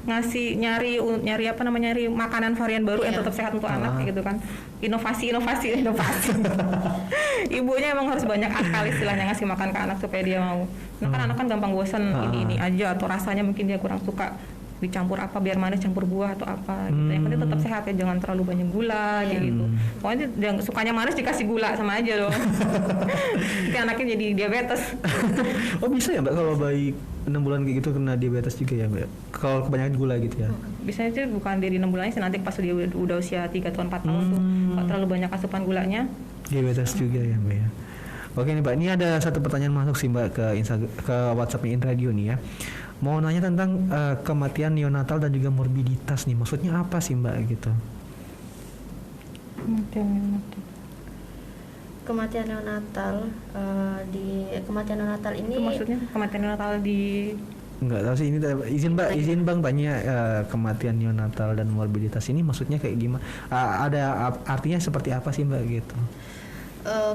S3: nyari makanan varian baru yang tetap sehat untuk anak gitu kan. Inovasi. Ibunya emang harus banyak akal istilahnya ngasih makan ke anak supaya dia mau. Nah, kan anak kan gampang bosan ini aja, atau rasanya mungkin dia kurang suka dicampur apa, biar manis campur buah atau apa gitu. Yang penting tetap sehat ya, jangan terlalu banyak gula gitu. Pokoknya yang sukanya manis dikasih gula sama aja loh. Nanti anaknya jadi diabetes.
S1: Bisa ya Mbak kalau bayi 6 bulan kayak gitu kena diabetes juga ya Mbak? Kalau kebanyakan gula gitu ya?
S3: Biasanya itu bukan dari 6 bulannya sih, nanti pas dia udah usia 3 tahun 4 tahun tuh, kalau terlalu banyak asupan gulanya
S1: diabetes juga ya Mbak ya. Oke nih Mbak, ini ada satu pertanyaan masuk sih Mbak ke WhatsApp-nya InRadio nih ya. Mau nanya tentang kematian neonatal dan juga morbiditas nih, maksudnya apa sih Mbak gitu?
S2: Kematian neonatal kematian neonatal ini
S3: itu maksudnya kematian neonatal di
S1: Enggak tahu sih, ini izin Bang tanya, kematian neonatal dan morbiditas ini maksudnya kayak gimana? Ada artinya seperti apa sih Mbak gitu?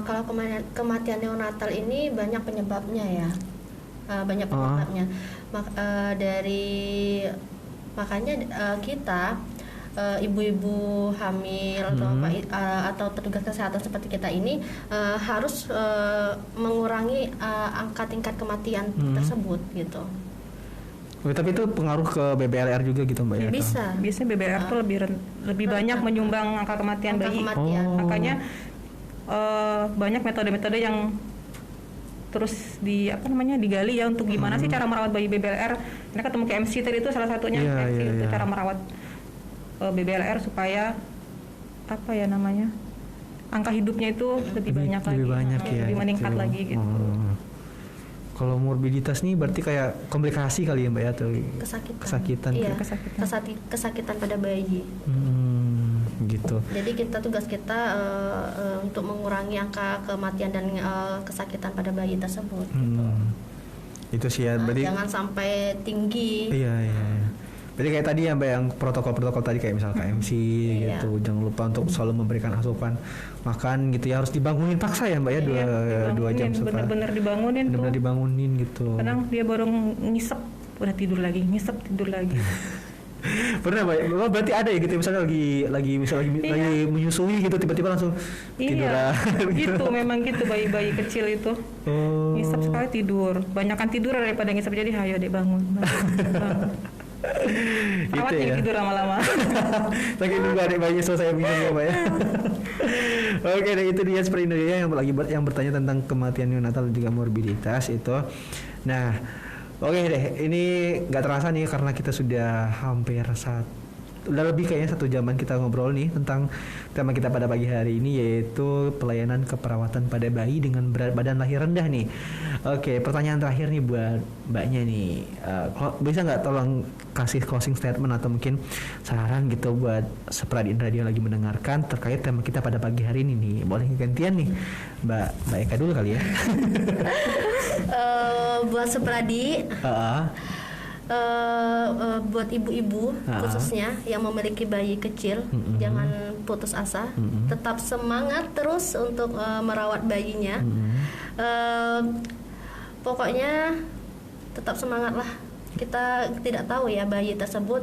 S2: Kalau kematian neonatal ini banyak penyebabnya ya, banyak penyebabnya. Makanya kita ibu-ibu hamil atau petugas kesehatan seperti kita ini harus mengurangi angka tingkat kematian tersebut gitu.
S1: Tapi itu pengaruh ke BBLR juga gitu Mbak ya?
S2: Bisa.
S3: Biasanya BBLR tuh lebih banyak menyumbang angka kematian bayi. Makanya banyak metode-metode yang terus digali ya untuk gimana sih cara merawat bayi BBLR. Ini ketemu KMC tadi itu salah satunya itu cara merawat BBLR supaya angka hidupnya itu lebih banyak lebih meningkat lagi gitu.
S1: Kalau morbiditas nih berarti kayak komplikasi kali ya Mbak ya, atau kesakitan.
S2: Iya, kesakitan pada bayi.
S1: Gitu.
S2: Jadi tugas kita untuk mengurangi angka kematian dan kesakitan pada bayi tersebut. Gitu.
S1: Itu sih ya. Berarti
S2: jangan sampai tinggi.
S1: Iya. Berarti kayak tadi ya Mbak, yang protokol-protokol tadi kayak misalnya KMC gitu, jangan lupa untuk selalu memberikan asupan makan gitu ya, harus dibangunin paksa ya Mbak ya, 2 jam setelah.
S3: Bener-bener dibangunin
S1: gitu.
S3: Kadang dia baru ngisep udah tidur lagi, ngisep tidur lagi.
S1: Pernah Mbak? Berarti ada ya gitu, misalnya lagi menyusui gitu, tiba-tiba langsung tiduran.
S3: Gitu memang gitu bayi-bayi kecil itu. Ngisep sekali tidur, banyakan tidur daripada ngisep, jadi hayo deh bangun. Awat
S1: ya.
S3: Tidur lama-lama.
S1: Saking nunggu adik bayi selesai minum ya Mbak ya. Oke, dan itu dia seperti Indonesia yang bertanya tentang kematian neonatal dan juga morbiditas itu. Nah, oke deh, ini nggak terasa nih karena kita sudah hampir udah lebih kayaknya 1 jaman kita ngobrol nih tentang tema kita pada pagi hari ini, yaitu pelayanan keperawatan pada bayi dengan berat badan lahir rendah nih. Oke, pertanyaan terakhir nih buat Mbaknya nih, bisa nggak tolong kasih closing statement atau mungkin saran gitu buat Sepradin Radio lagi mendengarkan terkait tema kita pada pagi hari ini nih. Boleh gantian nih Mbak Eka dulu kali ya.
S2: Buat Sepradi, buat ibu-ibu khususnya yang memiliki bayi kecil, jangan putus asa, tetap semangat terus untuk merawat bayinya. Pokoknya tetap semangat lah. Kita tidak tahu ya bayi tersebut,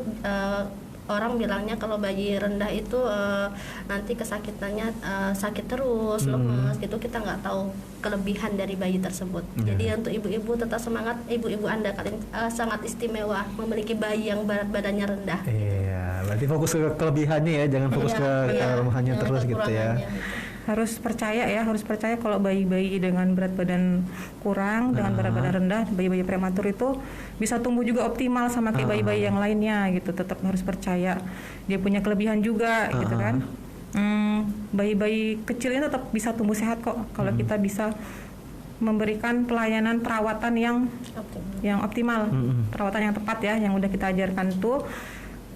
S2: orang bilangnya kalau bayi rendah itu nanti kesakitannya sakit terus, lemas gitu. Kita nggak tahu kelebihan dari bayi tersebut. Jadi untuk ibu-ibu tetap semangat. Ibu-ibu Anda kalian sangat istimewa memiliki bayi yang berat badannya rendah.
S1: Iya, berarti fokus ke kelebihannya ya, jangan fokus ke kelemahannya terus gitu ya.
S3: Harus percaya kalau bayi-bayi dengan berat badan kurang, dengan berat badan rendah, bayi-bayi prematur itu bisa tumbuh juga optimal sama kayak bayi-bayi yang lainnya gitu. Tetap harus percaya dia punya kelebihan juga gitu kan. Bayi-bayi kecil ini tetap bisa tumbuh sehat kok kalau kita bisa memberikan pelayanan perawatan yang optimal, perawatan yang tepat ya, yang udah kita ajarkan tuh.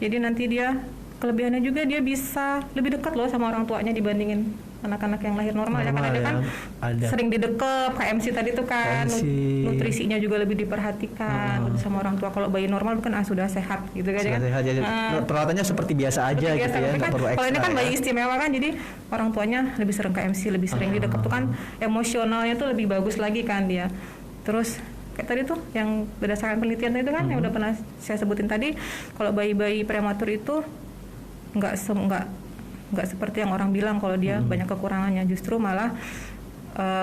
S3: Jadi nanti dia kelebihannya juga dia bisa lebih dekat loh sama orang tuanya dibandingin anak-anak yang lahir normal ya, kan ada sering didekep KMC tadi tuh kan, nutrisinya juga lebih diperhatikan sama orang tua. Kalau bayi normal kan sudah sehat gitu kan,
S1: sehat, perawatannya seperti biasa aja gitu ya, nggak perlu ekstra.
S3: Kalau ini kan bayi istimewa kan, jadi orang tuanya lebih sering KMC, lebih sering didekep tuh kan, emosionalnya tuh lebih bagus lagi kan dia. Terus kayak tadi tuh yang berdasarkan penelitian itu kan yang udah pernah saya sebutin tadi, kalau bayi-bayi prematur itu nggak seperti yang orang bilang kalau dia banyak kekurangannya, justru malah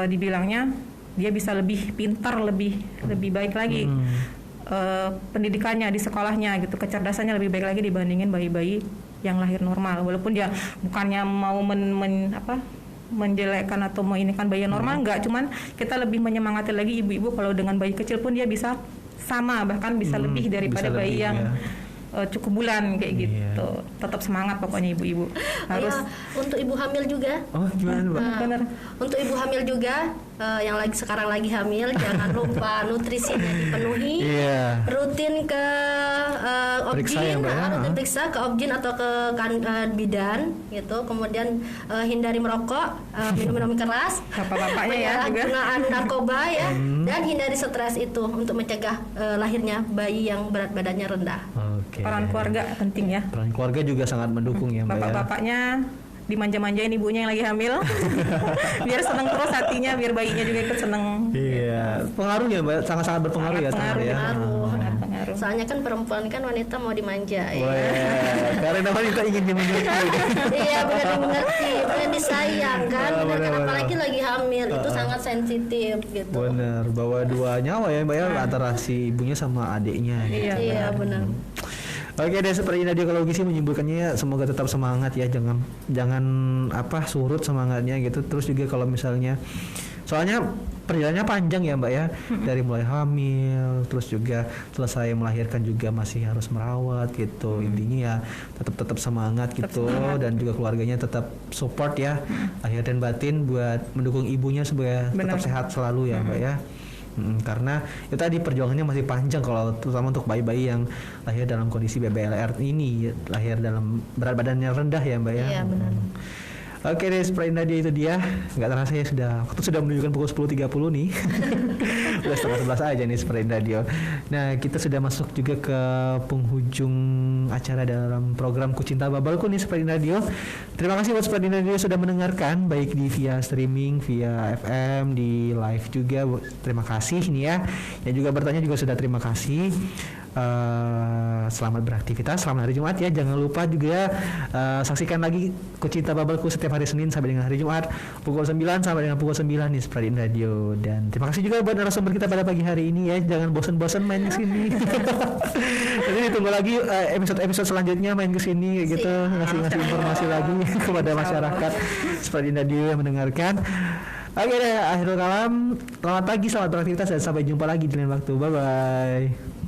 S3: dibilangnya dia bisa lebih pintar, lebih baik lagi pendidikannya di sekolahnya gitu, kecerdasannya lebih baik lagi dibandingin bayi-bayi yang lahir normal. Walaupun dia bukannya mau menjelekkan atau menginikan bayi normal, enggak, cuman kita lebih menyemangati lagi ibu-ibu kalau dengan bayi kecil pun dia bisa sama, bahkan bisa lebih daripada bayi yang cukup bulan kayak gitu. Tetap semangat pokoknya ibu-ibu. Harus
S2: untuk ibu hamil juga.
S1: Oh, gimana, Mbak?
S3: Benar.
S2: Untuk ibu hamil juga yang sekarang lagi hamil, jangan lupa nutrisinya dipenuhi. Rutin ke objin, rutin periksa ke objin atau ke bidan gitu. Kemudian hindari merokok, minum keras,
S3: bapak-bapaknya ya juga.
S2: Penggunaan narkoba ya, dan hindari stres itu untuk mencegah lahirnya bayi yang berat badannya rendah.
S3: Peran keluarga penting ya.
S1: Peran keluarga juga sangat mendukung ya Mbak.
S3: Bapak-bapaknya dimanja-manjain ibunya yang lagi hamil. Biar seneng terus hatinya, biar bayinya juga ikut seneng.
S1: Iya, pengaruh ya Mbak, sangat-sangat berpengaruh ya.
S3: Pengaruh.
S2: Soalnya kan perempuan kan wanita mau dimanja ya.
S1: Karena wanita ingin dimengerti.
S2: Iya, benar dimengerti, benar disayang kan, apalagi lagi hamil itu sangat sensitif gitu.
S1: Bener, bawa 2 nyawa ya Mbak ya, antara si ibunya sama adiknya.
S2: Iya, benar.
S1: Oke deh, seperti Nadia kalau Gisi menyebutkannya, semoga tetap semangat ya, jangan surut semangatnya gitu. Terus juga kalau misalnya, soalnya perjalanannya panjang ya Mbak ya, dari mulai hamil, terus juga selesai melahirkan juga masih harus merawat gitu. Intinya ya tetap semangat gitu, dan juga keluarganya tetap support ya, lahir dan batin buat mendukung ibunya supaya tetap sehat selalu ya Mbak ya. Karena itu tadi perjuangannya masih panjang, kalau terutama untuk bayi-bayi yang lahir dalam kondisi BBLR ini, lahir dalam berat badannya rendah ya Mbak ya.
S2: Iya benar.
S1: Oke deh, Sprite Nadia itu dia. Nggak terasa ya, waktu sudah menunjukkan pukul 10.30 nih. Udah setengah 11 aja nih Sprite Nadia. Nah, kita sudah masuk juga ke penghujung acara dalam program Ku Cinta Babalku nih Sprite Nadia. Terima kasih buat Sprite Nadia sudah mendengarkan, baik di via streaming, via FM, di live juga. Terima kasih nih ya. Yang juga bertanya juga sudah terima kasih. Selamat beraktivitas, selamat hari Jumat ya. Jangan lupa juga saksikan lagi Ku Cinta Babalku setiap hari Senin sampai dengan hari Jumat pukul 9 sampai dengan pukul 9 di Spradian Radio. Dan terima kasih juga buat narasumber kita pada pagi hari ini ya. Jangan bosan-bosan main ke sini. Jadi ditunggu lagi episode selanjutnya main ke sini gitu, ngasih informasi lagi kepada masyarakat Spradian Radio yang mendengarkan. Oke deh, akhirul kalam. Selamat pagi, selamat beraktivitas, dan sampai jumpa lagi di lain waktu. Bye bye.